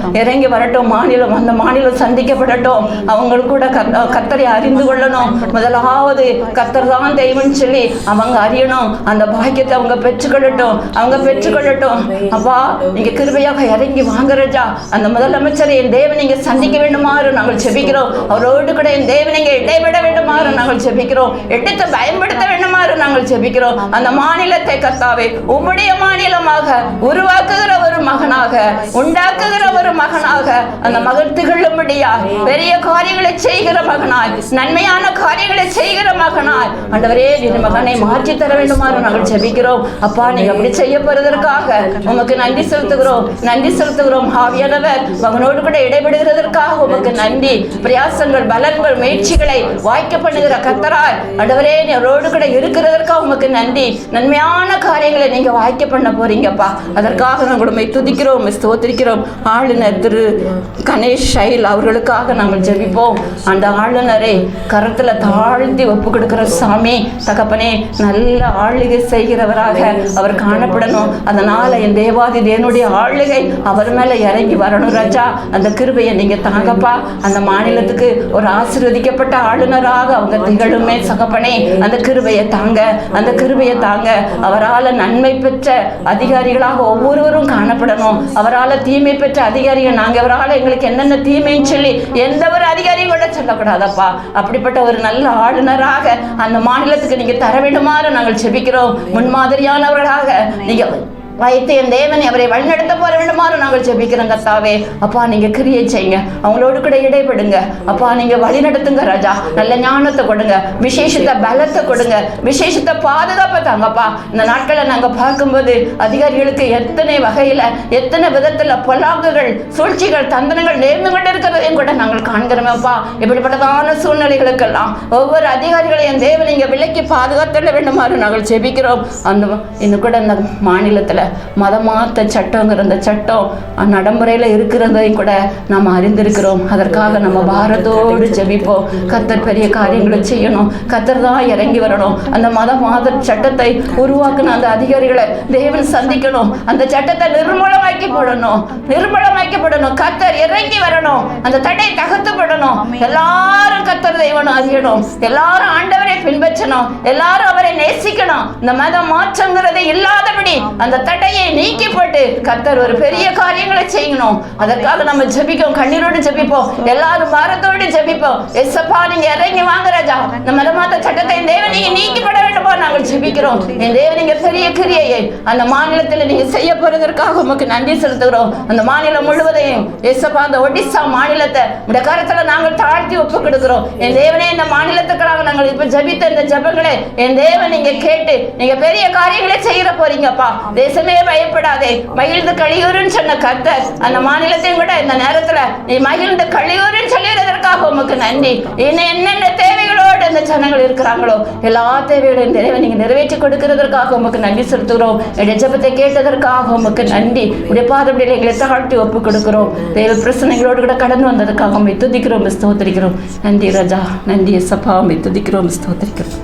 Speaker 2: அந்த மாநிலம் சந்திக்கப்படட்டும். அவங்களுக்கு கூட கர்த்தரை அறிந்து கொள்ளணும். முதலாவது கர்த்தர் தான் தெய்வம்னு சொல்லி அவங்க அறியணும். அந்த பாக்கியத்தை அவங்க பெற்றுக்கொள்ளட்டும். அப்பா, நீங்க கிருபையாக இறங்கி வாங்க ராஜா. அந்த முதலமைச்சரை என் தேவன் நீங்க சந்திக்க வேண்டுமாறு நாங்கள் ஜெபிக்கிறோம். அவரோடு கூட என் தேவன் நீங்க இடைவிட வேண்டுமாறு நாங்கள் ஜெபிக்கிறோம். இடத்தை பயன்படுத்த வேண்டுமாறு நாங்கள் ஜெபிக்கிறோம். அந்த மாநிலத்தை கர்த்தாவே உம்முடைய மாநிலமாக உருவாக்குகிற ஒரு மகனாக, உண்டாக்குகிற ஒரு மகனாக அந்த மகன் திகழும்படியா, பெரிய காரியங்களை செய்கிற மகனாய், நன்மையான காரியங்களை செய்கிற மகனாய் ஆண்டவரே இந்த மகனை மாற்றி தர வேண்டுமாறு நாங்கள் ஜெபிக்கிறோம். அப்பா, நீங்க அப்படி செய்ய போறதற்காக உமக்கு நன்றி செலுத்துகிறோம். ஆவியானவர் மகனோடு கூட இடைபெடுகிறதற்காக உமக்கு நன்றி. பிரயாசங்கள், பலன்கள், முயற்சிகளை வாய்க்க பண்ணுகிற கர்த்தராய் ஆண்டவரே அவரோடு கூட இருக்கிறதற்காக உமக்கு நன்றி. நன்மையான காரியங்களை நீங்க வாய்க்க பண்ண போறீங்கப்பா. அதற்காக நாங்கள் உம்மை துதிக்கிறோம், ஸ்தோத்திரிக்கிறோம். ஆளுநர் திரு கணேஷ் ஷைல் அவர்களுக்காக நாங்கள் ஜெபிப்போம். அந்த ஆளுநரை கரத்துல தாழ்த்தி ஒப்பு கொடுக்கிற சாமி தகப்பனே, நல்ல ஆளுகை செய்கிறவராக அவர் காணப்படணும். அதனால என் தேவாதி தேவனுடைய ஆளுகை அவர் மேல இறங்கி வரணும் ராஜா. அந்த கிருபையை நீங்க தாங்கப்பா. அந்த மாநிலத்துக்கு ஒரு ஆசீர்வதிக்கப்பட்ட ஆளுநராக அவங்க திகழுமே சகப்பனே. அந்த கிருபையை தாங்க. அவரால் நன்மை பெற்ற அதிகாரிகளாக ஒவ்வொருவரும் காணப்படணும். அவரால் தீமை பெற்ற அதிகாரிகள் நாங்கள், அவரால் எங்களுக்கு என்னென்ன தீமைன்னு சொல்லி எந்த ஒரு அதிகாரியும் கூட சொல்லக்கூடாதப்பா. அப்படிப்பட்ட ஒரு நல்ல ஆளுநராக அந்த மாநிலத்துக்கு நீங்க தர வேண்டுமாறு நாங்கள் ஜெபிக்கிறோம். முன்மாதிரியானவர்களாக நீங்க வைத்து என் தேவனை அவரை வழிநடத்த போற வேண்டுமாறு நாங்கள் ஜெபிக்கிறோம் கர்த்தாவே. அப்பா நீங்க கிரியை செய்யுங்க, அவங்களோடு கூட இடைபடுங்க அப்பா. நீங்க வழி நடத்துங்க ராஜா. நல்ல ஞானத்தை கொடுங்க, விசேஷத்தை பலத்தை கொடுங்க, விசேஷத்தை பாதுகாப்பை தாங்கப்பா. இந்த நாட்களை நாங்க பார்க்கும்போது அதிகாரிகளுக்கு எத்தனை வகையில எத்தனை விதத்துல பொல்லாங்குகள் சூழ்ச்சிகள் தந்தனங்கள் நேர்ந்து கொண்டு இருக்கிறதையும் கூட நாங்கள் காண்கிறோமப்பா. இப்படிப்பட்டதான சூழ்நிலைகளுக்கெல்லாம் ஒவ்வொரு அதிகாரிகளையும் தேவன் நீங்க விலக்கி பாதுகாத்துள்ள வேண்டுமாறு நாங்கள் ஜெபிக்கிறோம். அந்த இன்னும் கூட இந்த மாநிலத்துல மதமாத்த சட்டங்கிற அந்த சட்டம் நடைமுறையில இருக்கிறதையும் கூட நாம் அறிந்திருக்கிறோம். அதற்காக நம்ம பாரத்தோடு ஜெபிப்போம். கர்த்தர் பெரிய காரியங்களை செய்யணும், கர்த்தர் தான் இறங்கி வரணும். அந்த மத சட்டத்தை உருவாக்குன அந்த அதிகாரிகளை தேவன் சந்திக்கணும், அந்த சட்டத்தை நிர்மூலமாக்கி போடணும். கர்த்தர் இறங்கி வரணும், அந்த தடை தகர்த்துப்படணும். எல்லாரும் கர்த்தர் தெய்வனும் அறியணும், எல்லாரும் ஆண்டவரை பின்பற்றணும், எல்லாரும் அவரை நேசிக்கணும். இந்த மத மாற்றங்கிறது இல்லாதபடி அந்த தடையை நீக்கி போட்டு கர்த்தர் ஒரு பெரிய காரியங்களை செய்யணும். அதற்காக நம்ம ஜெபிப்போம், கண்ணீரோடு ஜெபிப்போம், எல்லாரும் பாரத்தோடு ஜெபிப்போம். எஸ்ஸப்பா நீங்க இறங்கி வாங்க ராஜா. இந்த மதமாத்த சட்டத்தை தேவன் நீங்க நீக்கிப்பட வேண்டுமா நாங்கள் ஜெபிக்கிறோம். என் தேவன் நீங்க பெரிய கிரியையை அந்த மாநிலத்தில் நீங்க செய்ய போறதற்காக உமக்கு நன்றி செலுத்துகிறோம். அந்த மாநிலம் முழுவதையும் எஸ்ஸப்பா அந்த ஒடிசா மாநிலத்தை இந்த கருத்துல நாங்கள் தாழ்த்தி ஒப்பு கொடுக்கிறோம். என் தேவனே இந்த மாநிலத்துக்காக நாங்கள் இப்ப ஜெபித்த இந்த ஜெபங்களை என் தேவன் நீங்க கேட்டு நீங்க பெரிய காரியங்களை செய்யற போறீங்கப்பா. தேசமே பயப்படாதே, மகிழ்ந்து கழியூருன்னு சொன்ன கர்த்தர் அந்த மாநிலத்தையும் கூட இந்த நேரத்துல நீ மகிழ்ந்து கழியூருன்னு சொல்லிடுறதற்காக உமக்கு நன்றி. இன்னும் என்னென்ன தேவைகளோடு அந்த ஜனங்கள் இருக்கிறாங்களோ எல்லா தேவைகளையும் தேவை நீங்க நிறைவேற்றி கொடுக்கிறதற்காக உமக்கு நன்றி செலுத்துகிறோம். என்னுடைய ஜெபத்தை கேட்டதற்காக உமக்கு நன்றி. உடைய பாதப்படியில் எங்களை தாழ்த்தி ஒப்பு கொடுக்கிறோம். தேவ பிரச்சனைகளோடு கூட கடந்து வந்ததுக்காக உண்மை துதிக்கிறோம், ஸ்தோத்திரிக்கிறோம். நன்றி ராஜா, நன்றி எஸ்ஸப்பா, உண்மை துதிக்கிறோம், ஸ்தோத்திரிக்கிறோம்.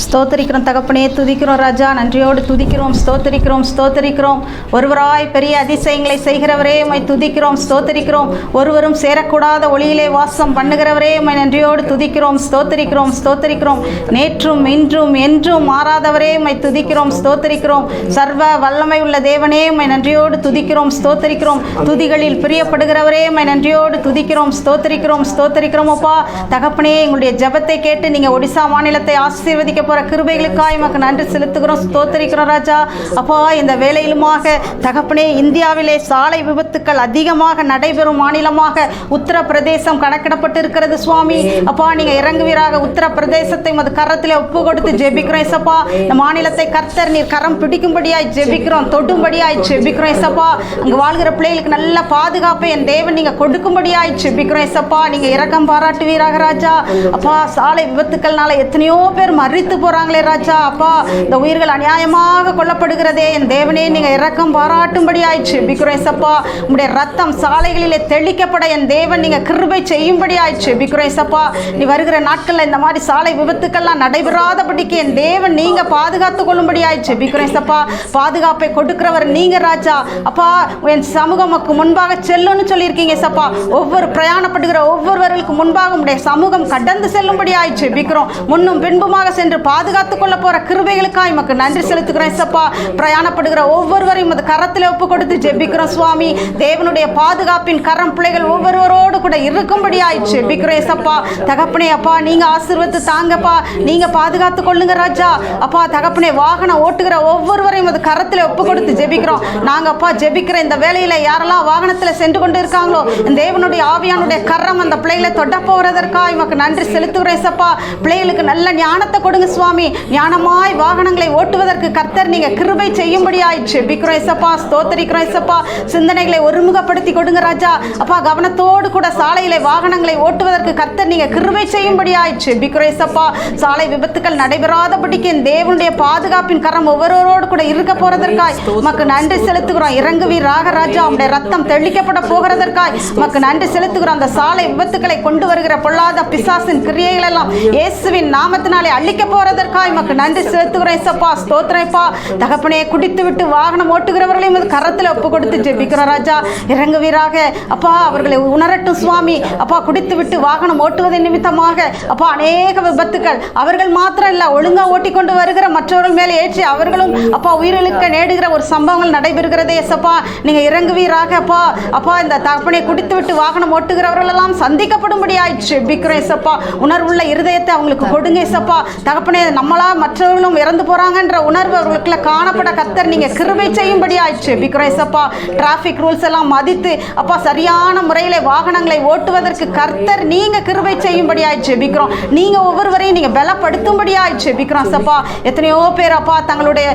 Speaker 3: ஸ்தோத்தரிக்கிறோம் தகப்பனே, துதிக்கிறோம் ராஜா, நன்றியோடு துதிக்கிறோம், ஸ்தோத்தரிக்கிறோம். ஒருவராய் பெரிய அதிசயங்களை செய்கிறவரே உம்மை துதிக்கிறோம், ஸ்தோத்தரிக்கிறோம். ஒருவரும் சேரக்கூடாத ஒளியிலே வாசம் பண்ணுகிறவரே உம்மை நன்றியோடு துதிக்கிறோம், ஸ்தோத்தரிக்கிறோம். நேற்றும் இன்றும் என்றும் மாறாதவரே உம்மை துதிக்கிறோம், ஸ்தோத்தரிக்கிறோம். சர்வ வல்லமை உள்ள தேவனே உம்மை நன்றியோடு துதிக்கிறோம், ஸ்தோத்தரிக்கிறோம். துதிகளில் பிரியப்படுகிறவரே உம்மை நன்றியோடு துதிக்கிறோம், ஸ்தோத்தரிக்கிறோம். அப்பா தகப்பனே, எங்களுடைய ஜெபத்தை கேட்டு நீங்க ஒடிசா மாநிலத்தை ஆசீர்வதிக்க போற கிருபைகளுக்காய் உமக்கு நன்றி செலுத்துகிறோம், ஸ்தோத்தரிக்கிறோம் ராஜா. அப்பா இந்த வேளையிலுமாக தகப்பனே, இந்தியாவிலே சாலை விபத்துக்கள் அதிகமாக நடைபெறும் மாநிலமாக உத்தரப்பிரதேசம் கணக்கிடப்பட்டு இருக்கிறது சுவாமி. அப்பா நீங்க இறங்குவீராக. உத்தரப்பிரதேசத்தை உமது கரத்திலே ஒப்பு கொடுத்து ஜெபிக்கிறோம் ஏசப்பா. இந்த மாநிலத்தை கர்த்தர் நீர் கரம் பிடிக்கும்படியாய் ஜெபிக்கிறோம், தொடும்படியாய் ஜெபிக்கிறோம் ஏசப்பா. அங்கு வாழ்கிற பிள்ளைகளுக்கு நல்ல பாதுகாப்பை என் தேவன் நீங்க கொடுக்கும்படியாய் ஜெபிக்கிறோம் ஏசப்பா. நீங்க இரக்கம் பாராட்டுவீராக ராஜா. அப்பா சாலை விபத்துக்கள்னால எத்தனையோ பேர் மறித்து போறாங்களே ராஜா. அப்பா இந்த உயிர்கள் அநியாயமாக கொல்லப்படுகிறதே என் தேவனே, நீங்க இரக்கம் பாராட்டும்படியாய் ஜெபிக்கிறோம் ஏசப்பா. உம்முடைய ரத்தம் சாலைகளிலே தெளிக்கப்பட என் தேவன் நீங்க கிருபை செய்யும்படியாய் ஜெபிக்கிறோம் ஏசப்பா. நீ வருகிற நாட்கள்ல இந்த மாதிரி சாலை விபத்துக்கள்லாம் நடைபெறாதபடிக்கு என் தேவன் நீங்க பாதுகாத்துக் கொள்ளும்படியாய் ஜெபிக்கிறோம் ஏசப்பா. பாதுகாப்பை கொடுக்கிறவர் நீங்க ராஜா. அப்பா என் சமூகமுக்கு முன்பாக செல்லுன்னு சொல்லியிருக்கீங்க ஏசப்பா. ஒவ்வொரு பிரயாணப்படுகிற ஒவ்வொருவர்களுக்கு முன்பாக உம்முடைய சமூகம் கடந்து செல்லும்படியாய் ஜெபிக்கிறோம். முன்னும் பின்புமாக சென்று பாதுகாத்துக் கொள்ள போற கிருபைகளுக்காய் உமக்கு நன்றி செலுத்துகிறேன் ஏசப்பா. பிரயாணப்படுகிற ஒவ்வொருவரையும் உமது கரத்திலே ஒப்பு கொடுத்து ஜெபிக்கிறோம் சுவாமி. தேவனுடைய பாதுகாப்பின் கரம் பிள்ளைகள் ஒவ்வொருவரோடு கூட இருக்கும்படியாய் ஜெபிக்கிறோம் ஏசப்பா. தகப்பனே அப்பா நீங்க ஆசீர்வதித்து தாங்கப்பா, நீங்க பாதுகாத்துக் கொள்ளுங்க ராஜா. அப்பா தகப்பனே, வாகனம் ஓட்டுகிற ஒவ்வொருவரையும் உமது கரத்திலே ஒப்பு கொடுத்து ஜெபிக்கிறோம். நாங்க அப்பா ஜெபிக்கிற இந்த வேளையில யாரெல்லாம் வாகனத்துல சென்று கொண்டு இருக்காங்களோ தேவனுடைய ஆவியானுடைய கரம் அந்த பிள்ளைகளை தொட்ட போறதற்காக உமக்கு நன்றி செலுத்துகிறேன் ஏசப்பா. பிள்ளைகளுக்கு நல்ல ஞானத்தை கொடுங்க சுவாமி. ஞானமாய் வாகனங்களை ஓட்டுவதற்கு கர்த்தர் நீங்க கிருபை செய்யும்படியாய் ஜெபிக்கிறோம் ஏசப்பா, ஸ்தோத்திரிக்கிறோம் ஏசப்பா. சிந்தனைகளை ஒருமுகப்படுத்தி கொடுங்க ராஜா. அப்பா கவனத்தோடு கூட சாலையிலே வாகனங்களை ஓட்டுவதற்கு கர்த்தர் நீங்க கிருபை செய்யும்படியாய் ஜெபிக்கிறோம் ஏசப்பா. சாலை விபத்துக்கள் நடைபெறாதபடிக்கு தேவனுடைய பாதுகாப்பின் கரம் ஒவ்வொருவரோடு கூட இருக்க போறதற்காய் உமக்கு நன்றி செலுத்துகிறோம். இறங்குவீராக ராஜா. உம்முடைய ரத்தம் தெளிக்கப்பட போகிறதற்காய் உமக்கு நன்றி செலுத்துகிறோம். அந்த சாலை விபத்துக்களை கொண்டு வருகிற பொல்லாத பிசாசின் கிரியைகள் எல்லாம் இயேசுவின் நாமத்தினாலே அழிக்க போறதற்காய் உமக்கு நன்றி செலுத்துகிறேன் ஏசப்பா, ஸ்தோத்திரப்பா. தகப்பனே, குடித்து விட்டு வாகனம் ஓட்டுகிறவர்களையும் கரத்தில் ஒப்பு கொடுத்து ஜெபிக்கிறோம் ராஜா. இறங்குவீராக அப்பா. அவர்களை உணரட்டும் சுவாமி. அப்பா குடித்து விட்டு வாகனம் ஓட்டுவதன் நிமித்தமாக அப்பா அநேக விபத்துக்கள் அவர்கள் மாத்திரம் இல்ல, ஒழுங்கா ஓட்டிக்கொண்டு வருகிற மற்றவர்கள் மேலே ஏற்றி அவர்களும் அப்பா உயிரிழக்க நேடுகிற ஒரு சம்பவங்கள் நடைபெறுகிறதே ஏசப்பா. நீங்க இறங்குவீராக அப்பா. அப்பா இந்த தகப்பனை குடித்து விட்டு வாகனம் ஓட்டுகிறவர்கள் எல்லாம் சந்திக்கப்படும்படியாய் ஜெபிக்கிறோம் ஏசப்பா. உணர்வுள்ள இருதயத்தை அவங்களுக்கு கொடுங்க ஏசப்பா. தகப்பனே தகப்பனே நம்மளா மற்றவர்களும் இறந்து போகிறாங்கன்ற உணர்வு அவர்களுக்குள்ள காணப்பட கர்த்தர் நீங்கள் கிருபை செய்யும்படியாய் ஜெபிக்கிறோம் ஏசப்பா. டிராஃபிக் ரூல்ஸ் எல்லாம் மதித்து அப்பா சரியான முறையில் வாகனங்களை ஓட்டுவதற்கு கர்த்தர் நீங்கள் கிருபை செய்யும்படியாய் ஜெபிக்கிறோம். நீங்கள் ஒவ்வொருவரையும் நீங்கள் பலப்படுத்தும்படியாய் ஜெபிக்கிறோம் ஏசப்பா. எத்தனையோ பேர் அப்பா தங்களுடைய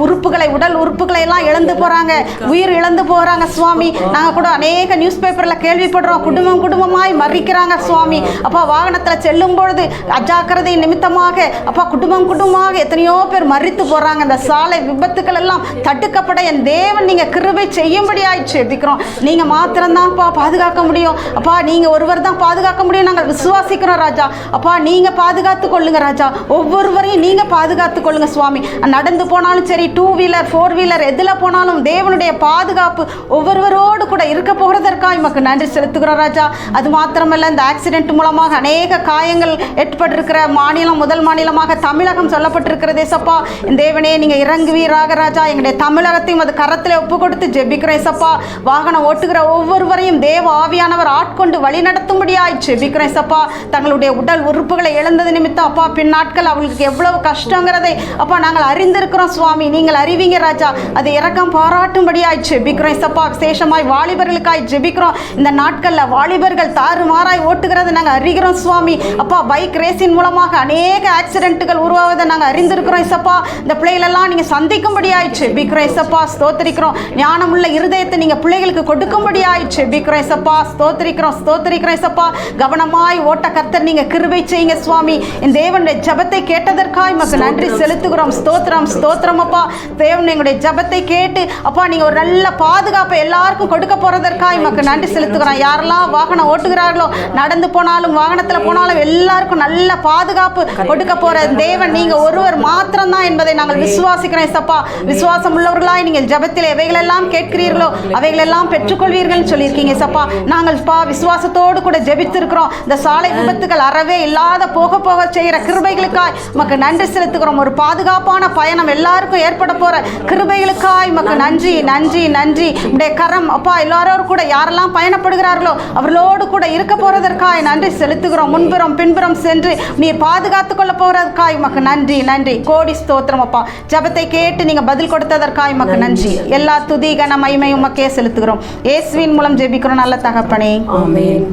Speaker 3: உறுப்புகளை உடல் உறுப்புகளை எல்லாம் இழந்து போகிறாங்க, உயிர் இழந்து போகிறாங்க சுவாமி. நாங்கள் கூட அநேக நியூஸ் பேப்பரில் கேள்விப்படுறோம், குடும்பம் குடும்பமாய் மறிக்கிறாங்க சுவாமி. அப்பா வாகனத்தில் செல்லும் பொழுது அஜாக்கிரதை நிமித்தமாக அப்பா குடும்பம் குடும்பமாக எத்தனையோ பேர் மறித்து போகிறாங்க. அந்த சாலை விபத்துக்கள் எல்லாம் தடுக்கப்பட என் தேவன் நீங்கள் கிருபை செய்யும்படியாய் ஜெபிக்கிறோம். நீங்கள் மாத்திரம்தான்ப்பா பாதுகாக்க முடியும் அப்பா. நீங்கள் ஒருவர் தான் பாதுகாக்க முடியும், நாங்கள் விசுவாசிக்கிறோம் ராஜா. அப்பா நீங்கள் பாதுகாத்து கொள்ளுங்க ராஜா, ஒவ்வொருவரையும் நீங்கள் பாதுகாத்து கொள்ளுங்க சுவாமி. நடந்து போனாலும் சரி, 2 வீலர் 4 வீலர் எதில் போனாலும் தேவனுடைய பாதுகாப்பு ஒவ்வொருவரோடு கூட இருக்க போகிறதற்காக நமக்கு நன்றி செலுத்துகிறோம் ராஜா. அது மாத்திரமல்ல, இந்த ஆக்சிடென்ட் மூலமாக அநேக காயங்கள் ஏற்பட்டிருக்கிற மாநிலம் முதல் மாநிலமாக தமிழகம் சொல்லப்பட்டிருக்கிறது ஏசப்பா. தேவனே நீங்கள் இறங்குவீராக ராஜா. எங்களுடைய தமிழகத்தையும் அது கரத்தில் ஒப்பு கொடுத்து ஜெபிக்கிறோம் ஏசப்பா. வாகனம் ஓட்டுகிற ஒவ்வொருவரையும் தேவ ஆவியானவர் ஆட்கொண்டு வழி நடத்தும்படியாய் ஜெபிக்கிறோம் ஏசப்பா. தங்களுடைய உடல் உறுப்புகளை இழந்தது நிமித்தம் அப்பா பின்னாட்கள் அவங்களுக்கு எவ்வளவு கஷ்டங்கிறதை அப்பா நாங்கள் அறிந்திருக்கிறோம் சுவாமி. நீங்கள் அறிவிங்க ராஜா, அது இரக்கம் பாராட்டும்படியாய் ஜெபிக்கிறோம் ஏசப்பா. விசேஷமாய் வாலிபர்களுக்காய் ஜெபிக்கிறோம். இந்த நாட்களில் வாலிபர்கள் தாறுமாறாய் ஓட்டுகிறதை நாங்கள் அறிகிறோம் சுவாமி. அப்பா பைக் ரேசின் மூலமாக அநேக ஆக்சிடென்ட்டுகள் உருவாவதை நாங்கள் அறிந்திருக்கிறோம் ஏசப்பா. இந்த பிள்ளைகளெல்லாம் நீங்கள் சந்திக்கும்படியாய் ஜெபிக்கிறோம் ஏசப்பா. ஸ்தோத்திரிக்கிறோம். ஞானமுள்ள இருதயத்தை நீங்கள் பிள்ளைகளுக்கு கொடுக்கும்படியாய் ஜெபிக்கிறோம் ஏசப்பா. ஸ்தோத்திரிக்கிறோம் ஸ்தோத்திரிக்கிறோம் ஏசப்பா. கவனமாய் ஓட்ட கர்த்தர் நீங்கள் கிருபை செய்யுங்க சுவாமி. இந்த தேவனுடைய ஜபத்தை கேட்டதற்காக நமக்கு நன்றி செலுத்துகிறோம். ஸ்தோத்திரம் ஸ்தோத்திரம் அப்பா. தேவன் எங்களுடைய ஜபத்தை கேட்டு அப்பா நீங்கள் ஒரு நல்ல பாதுகாப்பை எல்லாருக்கும் கொடுக்க போகிறதற்காக நமக்கு நன்றி செலுத்துகிறோம். யாரெல்லாம் வாகனம் ஓட்டுகிறார்களோ, நடந்து போனாலும் வாகனத்தில் போனாலும் எல்லாருக்கும் நல்ல பாதுகாப்பு கொடுக்க போகிற தேவன் நீங்கள் ஒருவர் மாத்திரம்தான் என்பதை நாங்கள் விசுவாசிக்கிறோம் ஏசப்பா. விசுவாசம் உள்ளவர்களாய் நீங்கள் ஜபத்தில் எவைகளெல்லாம் கேட்கிறீர்களோ அவைகளெல்லாம் பெற்றுக்கொள்வீர்கள் சொல்லியிருக்கீங்க ஏசப்பா. நாங்கள் விசுவாசத்தோடு கூட ஜெபித்திருக்கிறோம். இந்த சாலை விபத்துகள் அறவே இல்லாத போக செய்கிற கிருபைகளுக்காய் நமக்கு நன்றி செலுத்துகிறோம். ஒரு பாதுகாப்பான பயணம் எல்லாருக்கும் ஏற்பட போகிற கிருபைகளுக்காய் நமக்கு நன்றி நன்றி நன்றி. உடைய கரம் அப்பா எல்லாரோடு கூட யாரெல்லாம் பயணப்படுகிறார்களோ அவர்களோடு கூட இருக்க போகிறதற்காய் நன்றி செலுத்துகிறோம். முன்புறம் பின்புறம் சென்று நீர் பாதுகாத்து கொள்ள போகிறதற்காய் உமக்கு நன்றி நன்றி. கோடி ஸ்தோத்திரம் அப்பா. ஜபத்தை கேட்டு நீங்கள் பதில் கொடுத்ததற்காய் உமக்கு நன்றி. எல்லா துதி கன மகிமையும் உமக்கே செலுத்துகிறோம். இயேசுவின் மூலம் ஜெபிக்கிறோம் நல்ல தகப்பனே, ஆமென்.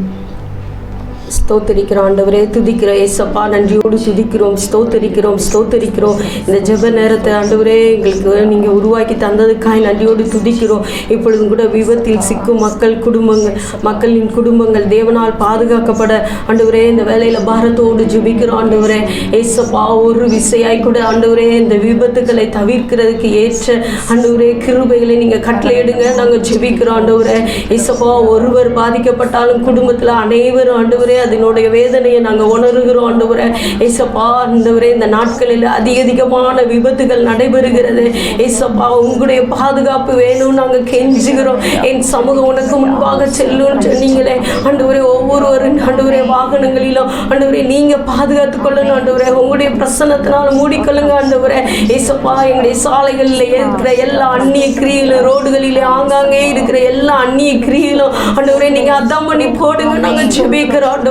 Speaker 4: ஸ்தோத்தரிக்கிறோம் ஆண்டவரே, துதிக்கிறோம் ஏசப்பா. நன்றியோடு துதிக்கிறோம், ஸ்தோத்தரிக்கிறோம் ஸ்தோத்தரிக்கிறோம். இந்த ஜெப நேரத்தை ஆண்டவரே எங்களுக்கு நீங்கள் உருவாக்கி தந்ததுக்காய் நன்றியோடு துதிக்கிறோம். இப்பொழுதும் கூட விபத்தில் சிக்கும் மக்களின் குடும்பங்கள் தேவனால் பாதுகாக்கப்பட ஆண்டவரே இந்த வேலையில் பாரத்தோடு ஜெபிக்கிறோம் ஆண்டவரே ஏசப்பா. ஒரு விசையாய் கூட ஆண்டவரே இந்த விபத்துக்களை தவிர்க்கிறதுக்கு ஏற்ற ஆண்டவரே கிருபைகளை நீங்கள் கட்டளையிடுங்க. நாங்கள் ஜெபிக்கிறோம் ஆண்டவரே ஏசப்பா. ஒருவர் பாதிக்கப்பட்டாலும் குடும்பத்தில் அனைவரும் ஆண்டவரே அதனுடைய வேதனையை நாங்கள் உணர்கிறோம் ஆண்டவரே ஏசப்பா. ஆண்டவரே இந்த நாட்களில் அதிகமான விபத்துகள் நடைபெறுகிறது ஏசப்பா. உங்களுடைய பாதுகாப்பு வேணும் நாங்கள் கெஞ்சுகிறோம். என் சமூகம் உனக்கு முன்பாக செல்லும் சொன்னீங்களே ஆண்டவரே. ஒவ்வொருவரும் ஆண்டவரே வாகனங்களிலும் ஆண்டவரே நீங்கள் பாதுகாத்து கொள்ளணும் ஆண்டவரே. உங்களுடைய பிரசன்னத்தினால் மூடிக்கொள்ளுங்க ஆண்டவரே ஏசப்பா. எங்களுடைய சாலைகளில் இருக்கிற எல்லா அந்நிய கிரியிலும், ரோடுகளிலே ஆங்காங்கே இருக்கிற எல்லா அந்நிய கிரியிலும் ஆண்டவரே நீங்கள் அதான் பண்ணி போடுங்க. நாங்கள் ஜெபிக்கிறோம் ஆண்டவரே.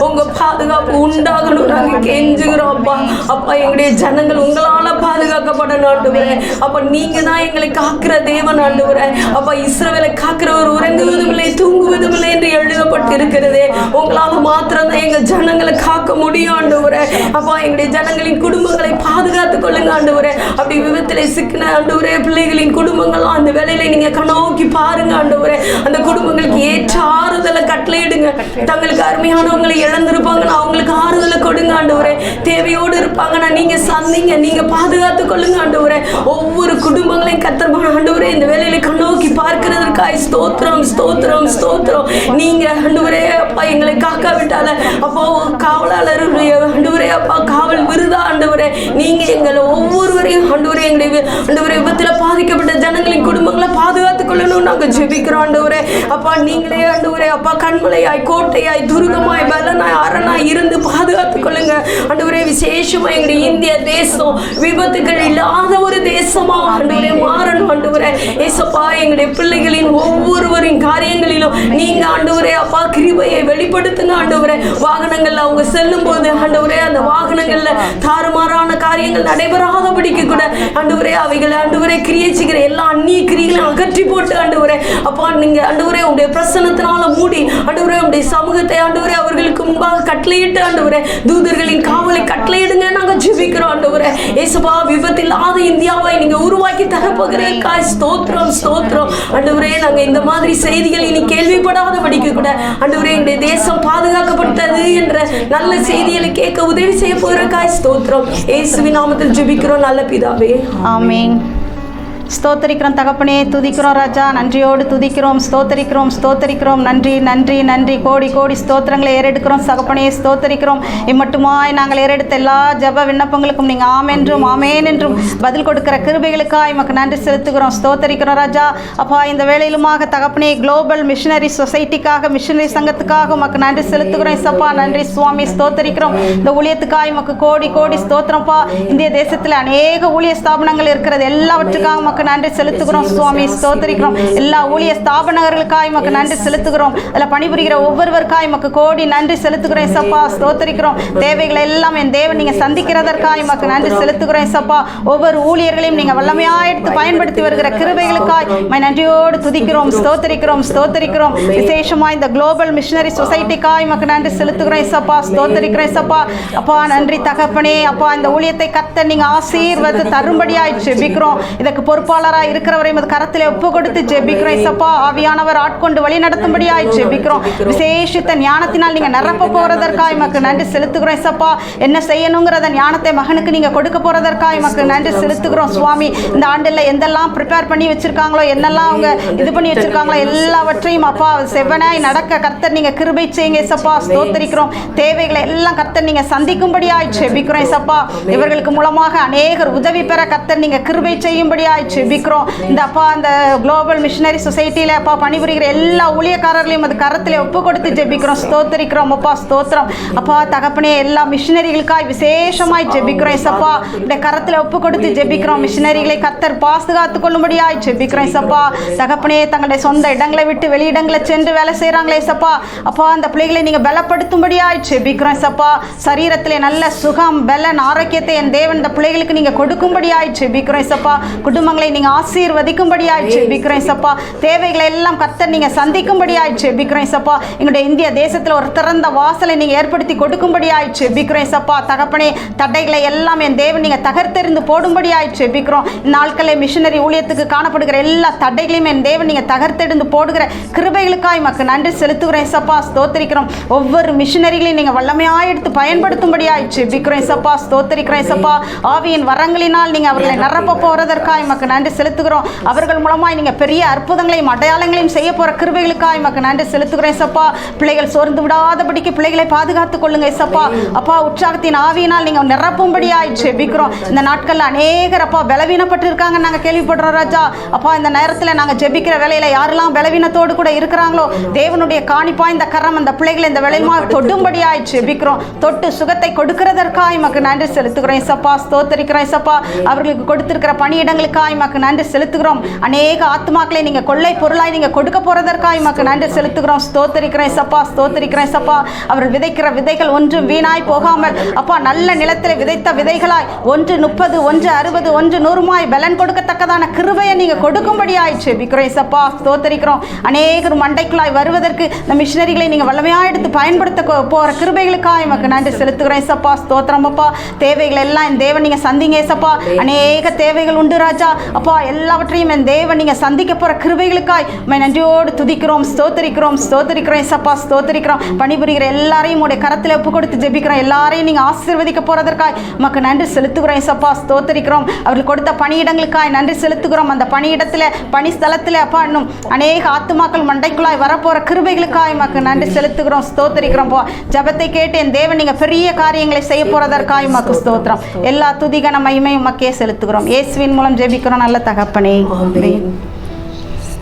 Speaker 4: உங்க பாதுகாப்பு உண்டாகணும் நாங்க கெஞ்சுகிறோம் அப்பா. அப்பா எங்களுடைய ஜனங்கள் உங்களால பாதுகாக்கப்படணும் ஆண்டவரே. அப்ப நீங்க தான் எங்களை காக்கிற தேவன் ஆண்டவரே. அப்பா இஸ்ரவேலை காக்கிறவர் உறங்குவதும் இல்லை தூங்குவதும் இல்லை என்று எழுதப்பட்டு இருக்கிறதே. உங்களால மாத்திரம் தான் எங்க ஜனங்களை காக்க முடியும் ஆண்டவரே. அப்பா எங்களுடைய ஜனங்களின் குடும்பங்களை பாதுகாத்துக் கொள்ளுங்க ஆண்டவரே. அப்படி விபத்திலே சிக்கின ஆண்டவரே பிள்ளைகளின் குடும்பங்கள்லாம் அந்த வேலையில நீங்க கண்ணோக்கி பாருங்க ஆண்டவரே. அந்த குடும்பங்களுக்கு ஏற்ற ஆறுதலை கட்டளையிடுங்க. தங்களுக்கு அருமையானவங்களை இழந்திருப்பாங்கன்னா அவங்களுக்கு ஆறுதலை கொடுங்க ஆண்டவரே. தேவையோடு இருப்பாங்கன்னா நீங்க சந்திங்க, நீங்க பாதுகாத்து கொள்ளுங்க ஆண்டவரே. ஒவ்வொரு குடும்பங்களையும் கர்த்தர் ஆண்டவரே இந்த வேலையில கண்ணோக்கி பார்க்கிறதற்காய் ஸ்தோத்திரம் ஸ்தோத்திரம் ஸ்தோத்திரம். நீங்க ஆண்டவரே அப்பா எங்களை காக்காவிட்டால அப்பா காவலாளருடைய ஆண்டவரே அப்பா காவல் விருதா ஆண்டவரே. நீங்க எங்களை ஒவ்வொருவரையும் ஆண்டவரே எங்களுடைய ஆண்டவரே விபத்தில் பாதிக்கப்பட்ட ஜனங்களின் குடும்பங்களை பாதுகாத்துக் கொள்ளணும் நாங்க ஜெபிக்கிறோம் ஆண்டவரே. அப்பா நீங்களே ஆண்டவரே அப்பா கண்மலையாய் கோட்டையாய் துருகமாய் பலனாய் அரணாய் இருந்து பாதுகாத்துக் கொள்ளுங்க ஆண்டவரே. விசேஷமா எங்களுடைய இந்திய தேசம் விபத்துகள் இல்லாத ஒரு தேசமா ஆண்டவரே மாறணும் ஆண்டவரே ஏசப்பா. எங்களுடைய பிள்ளைகளின் ஒவ்வொருவரின் காரியங்களிலும் நீங்க ஆண்டவரே அப்பா கிருபையை வெளிப்படுத்த வெளிப்படுத்துங்க ஆண்டவரே. வாகனங்கள்ல அவங்க செல்லும் போது ஆண்டவரே அந்த வாகனங்கள்ல தாறுமாறான காரியங்கள் நடைபெறாதபடிக்கு கூட ஆண்டவரே அவைகளை ஆண்டவரே கிரியை செய்கிற எல்லா அந்நிய கிரியைகளையும் அகற்றி போட்டு ஆண்டவரே அப்பா நீங்க ஆண்டவரே உடைய பிரசன்னத்தினால மூடி ஆண்டவரே உடைய சமூகத்தை ஆண்டவரே அவர்களுக்கு முன்பாக கட்டளையிட்டு ஆண்டவரே தூதர்களின் காவலை கட்டளையிடுங்க நாங்க ஜெபிக்கிறோம் ஆண்டவரே. இயேசுவா, விபத்தில்லாத இந்தியாவை நீங்க உருவாக்கி தரப்போகிறீர்கள். ஸ்தோத்திரம் ஸ்தோத்திரம் ஆண்டவரே. நாங்க இந்த மாதிரி செய்திகள் இனி கேள்விப்படாதபடிக்கு கூட ஆண்டவரே இந்த தேசம் பாதுகாக்கப்பட்டது என்ற நல்ல செய்திகளை கேட்க உதவி செய்ய போகிறக்காய் ஸ்தோத்திரம். இயேசுவின் நாமத்தில் ஜெபிக்கிறோம் நல்ல பிதாவே,
Speaker 3: ஆமென். ஸ்தோத்தரிக்கிறோம் தகப்பனே, துதிக்கிறோம் ராஜா, நன்றியோடு துதிக்கிறோம், ஸ்தோத்தரிக்கிறோம் ஸ்தோத்தரிக்கிறோம். நன்றி நன்றி நன்றி, கோடி கோடி ஸ்தோத்திரங்களை ஏறெடுக்கிறோம் தகப்பனே, ஸ்தோத்தரிக்கிறோம். இம்மட்டுமாய் நாங்கள் ஏறெடுத்த எல்லா ஜப விண்ணப்பங்களுக்கும் நீங்கள் ஆமென்றும் ஆமேன் என்றும் பதில் கொடுக்கிற கிருபைகளுக்காய் எமக்கு நன்றி செலுத்துகிறோம், ஸ்தோத்தரிக்கிறோம் ராஜா. அப்பா இந்த வேளையிலுமாக தகப்பனே குளோபல் மிஷனரி சொசைட்டிக்காக, மிஷனரி சங்கத்துக்காக உமக்கு நன்றி செலுத்துகிறோம் சப்பா. நன்றி சுவாமி, ஸ்தோத்தரிக்கிறோம். இந்த ஊழியத்துக்காக உமக்கு கோடி கோடி ஸ்தோத்திரம்ப்பா. இந்திய தேசத்தில் அநேக ஊழிய ஸ்தாபனங்கள் இருக்கிறது, எல்லாவற்றுக்காக உமக்கு நன்றி செலுத்துகிறோம் சுவாமி, ஸ்தோத்தரிக்கிறோம். எல்லா ஊழிய ஸ்தாபனங்களுக்காய் உமக்கு நன்றி செலுத்துகிறோம். அதில் பணிபுரிகிற ஒவ்வொருவருக்காய் உமக்கு கோடி நன்றி செலுத்துகிறேன் சப்பா, ஸ்தோத்தரிக்கிறோம். தேவைகளை எல்லாம் என் தேவன் நீங்கள் சந்திக்கிறதற்காய் உமக்கு நன்றி செலுத்துகிறேன் சப்பா. ஒவ்வொரு ஊழியர்களையும் நீங்கள் வல்லமையாக எடுத்து பயன்படுத்தி வருகிற கிருபைகளுக்காய் நன்றியோடு துதிக்கிறோம், ஸ்தோத்தரிக்கிறோம் ஸ்தோத்தரிக்கிறோம். விசேஷமாக இந்த குளோபல் மிஷனரி சொசைட்டிக்காய் உமக்கு நன்றி செலுத்துகிறேன் சப்பா, ஸ்தோத்தரிக்கிறேன் சப்பா. அப்பா நன்றி தகப்பனே. அப்பா இந்த ஊழியத்தை கர்த்தர் நீங்கள் ஆசீர்வதித்து தரும்படியாய் ஜெபிக்கிறோம். இதற்கு பொறுப்பாளராக இருக்கிறவரை கரத்திலே ஒப்பு கொடுத்து ஜெபிக்கிறோம் சப்பா. ஆவியானவர் ஆட்கொண்டு வழி நடத்தும்படியாய் ஜெபிக்கிறோம். விசேஷித்த ஞானத்தினால் நீங்கள் நிரப்ப போறதற்காய் உமக்கு நன்றி செலுத்துகிறோம் சப்பா. என்ன செய்யணுங்கிறத ஞானத்தை மகனுக்கு நீங்கள் கொடுக்க போறதற்காய் உமக்கு நன்றி செலுத்துகிறோம் சுவாமி. இந்த ஆண்டில் எந்தெல்லாம் ப்ரிப்பேர் பண்ணி வச்சிருக்காங்களோ, என்னெல்லாம் அவங்க இது பண்ணி வச்சிருக்காங்களோ எல்லாவற்றையும் அப்பா செவ்வனாய் நடக்க கர்த்தர் நீங்கள் கிருபை செய்யுங்க சப்பா, ஸ்தோத்தரிக்கிறோம். தேவைகளை எல்லாம் கர்த்தர் நீங்கள் சந்திக்கும்படியாய் ஜெபிக்கிறோம் சப்பா. இவர்களுக்கு மூலமாக அநேகர் உதவி பெற கர்த்தர் நீங்கள் கிருபை செய்யும்படியாய் ஜெபிக்கிறோம். இந்த அப்பா அந்த குளோபல் மிஷனரி சொசைட்டியில் அப்பா பணிபுரிகிற எல்லா ஊழியக்காரர்களையும் அது கரத்தில் ஒப்பு கொடுத்து ஜெபிக்கிறோம், ஸ்தோத்தரிக்கிறோம் அப்பா, ஸ்தோத்திரம் அப்பா. தகப்பனே எல்லா மிஷனரிகளுக்காய் விசேஷமாய் ஜெபிக்கிறோம் சப்பா. இந்த கரத்தில் ஒப்பு கொடுத்து ஜெபிக்கிறோம். மிஷனரிகளை கர்த்தர் பாதுகாத்து கொள்ளும்படியாய் ஜெபிக்கிறோம் சப்பா. தகப்பனே தங்களுடைய சொந்த இடங்களை விட்டு வெளியிடங்களை சென்று வேலை செய்கிறாங்களே சப்பா. அப்பா அந்த பிள்ளைகளை நீங்கள் பலப்படுத்தும்படியாய் ஜெபிக்கிறோம் சப்பா. சரீரத்திலே நல்ல சுகம் பலன் ஆரோக்கியத்தை என் தேவன் இந்த பிள்ளைகளுக்கு நீங்கள் கொடுக்கும்படியாய் ஜெபிக்கிறோம் சப்பா. குடும்பங்களை நீங்கள் ஆசீர்வதிக்கும்படியாய் ஜெபிக்கிறேன் சப்பா. தேவைகளை எல்லாம் கர்த்தர் நீங்கள் சந்திக்கும்படியாய் ஜெபிக்கிறேன் சப்பா. எங்களுடைய இந்திய தேசத்தில் ஒரு திறந்த வாசலை நீங்கள் ஏற்படுத்தி கொடுக்கும்படியாய் ஜெபிக்கிறேன் சப்பா. தகப்பனே தடைகளை எல்லாம் என் தேவன் நீங்கள் தகர்த்தெறிந்து போடும்படியாய் ஜெபிக்கிறோம். நாட்களில் மிஷனரி ஊழியத்துக்கு காணப்படுகிற எல்லா தடைகளையும் என் தேவன் நீங்கள் தகர்த்தெறிந்து போடுகிற கிருபைகளுக்காய் மக்கு நன்றி செலுத்துகிறேன் சப்பா, ஸ்தோத்தரிக்கிறோம். ஒவ்வொரு மிஷனரிகளையும் நீங்கள் வல்லமையாக எடுத்து பயன்படுத்தும்படியாய் ஜெபிக்கிறேன் சப்பா, ஸ்தோத்தரிக்கிறேன் சப்பா. ஆவியின் வரங்களினால் நீங்கள் அவர்களை நிரப்ப போறதற்காய் மக்கு நன்றி செலுத்துகிறோம். அவர்கள் மூலமாய் நீங்கள் பெரிய அற்புதங்களையும் அடையாளங்களையும் செய்ய போகிற கிருபைகளுக்காய் மக்கு நன்றி செலுத்துகிறேன் சப்பா. பிள்ளைகள் சோர்ந்து விடாதபடிக்கு பிள்ளைகளை பாதுகாத்துக் கொள்ளுங்க சப்பா. அப்பா உற்சாகத்தின் ஆவியினால் நீங்கள் நிரப்பும்படியாய் ஜெபிக்கிறோம். இந்த நாட்களில் அநேகர் அப்பா பலவீனப்பட்டு இருக்காங்க நாங்கள் கேள்விப்படுறோம் ராஜா. அப்பா இந்த நேரத்தில் நாங்கள் ஜெபிக்கிற வேலையில் யாரெல்லாம் பலவீனத்தோடு கூட இருக்கிறாங்களோ தேவனுடைய காணிப்பாய் இந்த கரம் அந்த பிள்ளைகளை இந்த வேலையுமா தொடும்படியாய் ஜெபிக்கிறோம். தொட்டு சுகத்தை கொடுக்கிறதற்காய் மக்கு நன்றி செலுத்துகிறேன் சப்பா, ஸ்தோத்தரிக்கிறேன் சப்பா. அவர்களுக்கு கொடுத்திருக்கிற பணியிடங்களுக்காய் மக்கு நன்றி செலுத்துகிறோம். அநேக ஆத்மாக்களை நீங்கள் கொள்ளை பொருளாய் நீங்கள் கொடுக்க போறதற்காய் மக்கு நன்றி செலுத்துகிறோம், ஸ்தோத்தரிக்கிறேன் சப்பா, ஸ்தோத்தரிக்கிறேன் சப்பா. அவர்கள் விதைக்கிற விதைகள் ஒன்றும் வீணாய் போகாமல் அப்பா நல்ல நிலத்தில் விதைத்த விதைகளாய் 1 30 1 60 1 100 பலன் கொடுக்கத்தக்கதான கிருபையை நீங்கள் கொடுக்கும்படியாய் ஜெபிக்கிறேன் சப்பா, ஸ்தோத்தரிக்கிறோம். அநேகர் மண்டைக்குள்ளாய் வருவதற்கு இந்த மிஷனரிகளை நீங்கள் வல்லமையாக எடுத்து பயன்படுத்த போகிற கிருபைகளுக்காய் மக்கு நன்றி செலுத்துகிறேன் சப்பா, ஸ்தோத்திரம் அப்பா. தேவைகள் எல்லாம் என் தேவன் நீங்கள் சந்திங்க சப்பா. அநேக தேவைகள் உண்டு ராஜா. அப்பா எல்லாவற்றையும் என் தேவன் நீங்கள் சந்திக்க போகிற கிருபைகளுக்காய் நன்றியோடு துதிக்கிறோம், ஸ்தோத்தரிக்கிறோம், ஸ்தோத்தரிக்கிறோம் சப்பா, ஸ்தோத்தரிக்கிறோம். பணிபுரிகிற எல்லாரையும் உடைய கரத்தில் ஒப்பு கொடுத்து ஜெபிக்கிறோம். எல்லாரையும் நீங்கள் ஆசீர்வதிக்க போகிறதற்காய் உமக்கு நன்றி செலுத்துகிறோம் சப்பா, ஸ்தோத்தரிக்கிறோம். அவர்கள் கொடுத்த பணியிடங்களுக்காய் நன்றி செலுத்துகிறோம். அந்த பணியிடத்தில் பணி ஸ்தலத்தில் அப்பா இன்னும் அநேக ஆத்துமாக்கள் மண்டைக்குள்ளாய் வரப்போகிற கிருபைகளுக்காய் உமக்கு நன்றி செலுத்துகிறோம், ஸ்தோத்தரிக்கிறோம். ஜபத்தை கேட்டு என் தேவன் நீங்கள் பெரிய காரியங்களை செய்ய போகிறதற்காய் உமக்கு ஸ்தோத்திரம். எல்லா துதிகன மகிமையும் உமக்கே செலுத்துகிறோம். இயேசுவின் மூலம் ஜெபிக்கிறோம் நல்ல தகப்பனே. ஆமென்.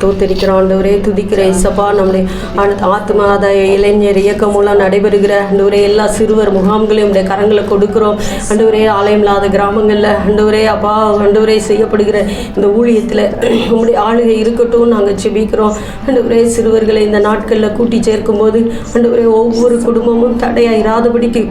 Speaker 4: ஸ்தோத்திரிக்கிறோம் ஆண்டவரே, துதிக்கிற இசப்பா. நம்முடைய ஆத்ம ஆதாய இளைஞர் இயக்கம் மூலம் நடைபெறுகிற ஆண்டவரே எல்லா சிறுவர் முகாம்களையும் நம்முடைய கரங்களை கொடுக்கிறோம் ஆண்டவரே. ஆலயம் இல்லாத கிராமங்களில் ஆண்டவரே அப்பா ஆண்டவரே செய்யப்படுகிற இந்த ஊழியத்தில் நம்முடைய ஆளுகை இருக்கட்டும் நாங்கள் செபிக்கிறோம் ஆண்டவரே. சிறுவர்களை இந்த நாட்களில் கூட்டி சேர்க்கும்போது ஆண்டவரே ஒவ்வொரு குடும்பமும் தடையாயிராதபடிக்கு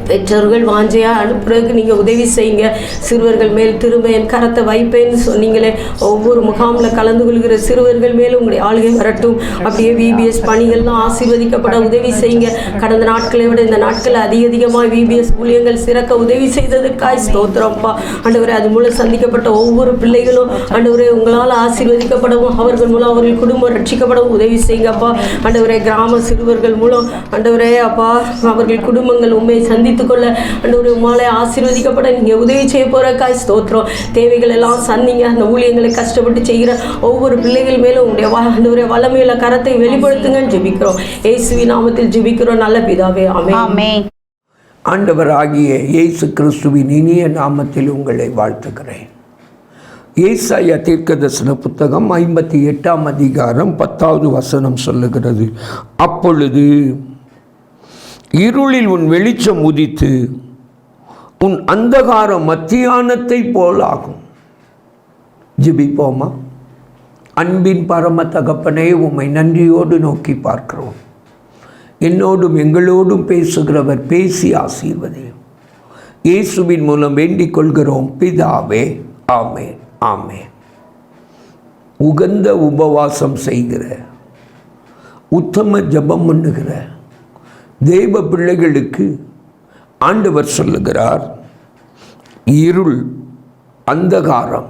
Speaker 4: பெற்றோர்கள் வாஞ்சையாக அனுப்புறதுக்கு நீங்கள் உதவி செய்யுங்க. சிறுவர்கள் மேல் திரும்ப என் கரத்தை வைப்பேன்னு சொன்னீங்களே, ஒவ்வொரு முகாமில் கலந்து கொள்கிற சிறுவர்கள் மேலும் உங்களுடைய ஆளுகை வரட்டும். அப்படியே VBS பணிகள்லாம் ஆசீர்வதிக்கப்பட உதவி செய்யுங்க. கடந்த நாட்களை விட இந்த நாட்களில் அதிகமாக VBS ஊழியங்கள் சிறக்க உதவி செய்ததுக்காய் ஸ்தோத்திரம்ப்பா ஆண்டவரே. அது மூலம் சந்திக்கப்பட்ட ஒவ்வொரு பிள்ளைகளும் ஆண்டவரே உங்களால் ஆசீர்வதிக்கப்படவும் அவர்கள் மூலம் அவர்கள் குடும்பம் ரட்சிக்கப்படவும் உதவி செய்யுங்கப்பா ஆண்டவரே. கிராம சிறுவர்கள் மூலம் ஆண்டவரே அப்பா அவர்கள் குடும்பங்கள் உண்மை சந்தித்து கொள்ள ஆண்டவரே உம்மாலே ஆசீர்வதிக்கப்பட நீங்கள் உதவி செய்ய போகிறக்காய் ஸ்தோத்திரம். தேவைகள் எல்லாம் சந்திங்க. அந்த ஊழியங்களை கஷ்டப்பட்டு செய்கிற ஒவ்வொரு பிள்ளைகள் மேலும் உங்களுடைய ஆண்டவரே வல்லமையுள்ள கரத்தை வெளிப்படுத்துங்கன்னு ஜெபிக்கிறோம். இயேசுவின் நாமத்தில் ஜெபிக்கிறோம் நல்ல பிதாவே, ஆமென்.
Speaker 5: ஆண்டவராகிய இயேசு கிறிஸ்துவின் இனிய நாமத்தில் உங்களை வாழ்த்துகிறேன். ஏசாயா தீர்க்கதரிசன புத்தகம் 58ஆம் அதிகாரம் 10வது வசனம் சொல்லுகிறது, அப்பொழுது இருளில் உன் வெளிச்சம் உதித்து உன் அந்தகாரம் மத்தியானத்தை போலாகும். ஜெபிப்போமா? அன்பின் பரம தகப்பனே, உம்மை நன்றியோடு நோக்கி பார்க்கிறோம். என்னோடும் எங்களோடும் பேசுகிறவர் பேசி ஆசீர்வதியும். இயேசுவின் மூலம் வேண்டிக் கொள்கிறோம் பிதாவே, ஆமென், ஆமென். உகந்த உபவாசம் செய்கிற, உத்தம ஜெபம் பண்ணுகிற தேவ பிள்ளைகளுக்கு ஆண்டவர் சொல்லுகிறார், இருள் அந்தகாரம்,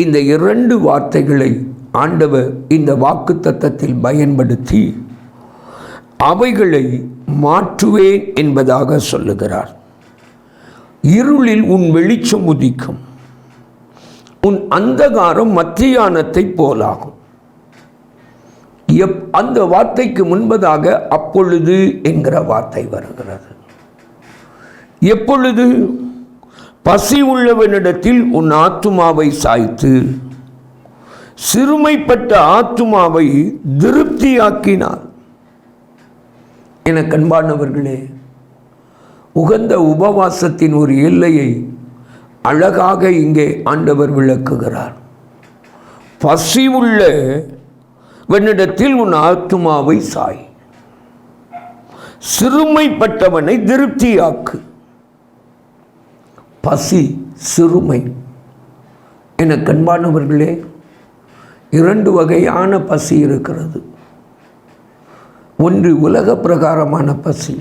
Speaker 5: இந்த 2 வார்த்தைகளை ஆண்டவர் இந்த வாக்குத்தத்தத்தில் பயன்படுத்தி அவைகளை மாற்றுவேன் என்பதாக சொல்லுகிறார். இருளில் உன் வெளிச்சம் உதிக்கும், உன் அந்தகாரம் மத்தியானத்தை போலாகும். அந்த வார்த்தைக்கு முன்பதாக அப்பொழுது என்கிற வார்த்தை வருகிறது. எப்பொழுது? பசி உள்ளவனிடத்தில் உன் ஆத்துமாவை சாய்த்து சிறுமைப்பட்ட ஆத்துமாவை திருப்தியாக்கினார். என கண்பானவர்களே, உகந்த உபவாசத்தின் ஒரு எல்லையை அழகாக இங்கே ஆண்டவர் விளக்குகிறார். பசி உள்ள வனிடத்தில் உன் ஆத்துமாவை சாய், சிறுமைப்பட்டவனை திருப்தியாக்கு. பசி, சிறுமை என கண்பானவர்களே, 2 வகையான பசி இருக்கிறது. ஒன்று உலக பிரகாரமான பசி,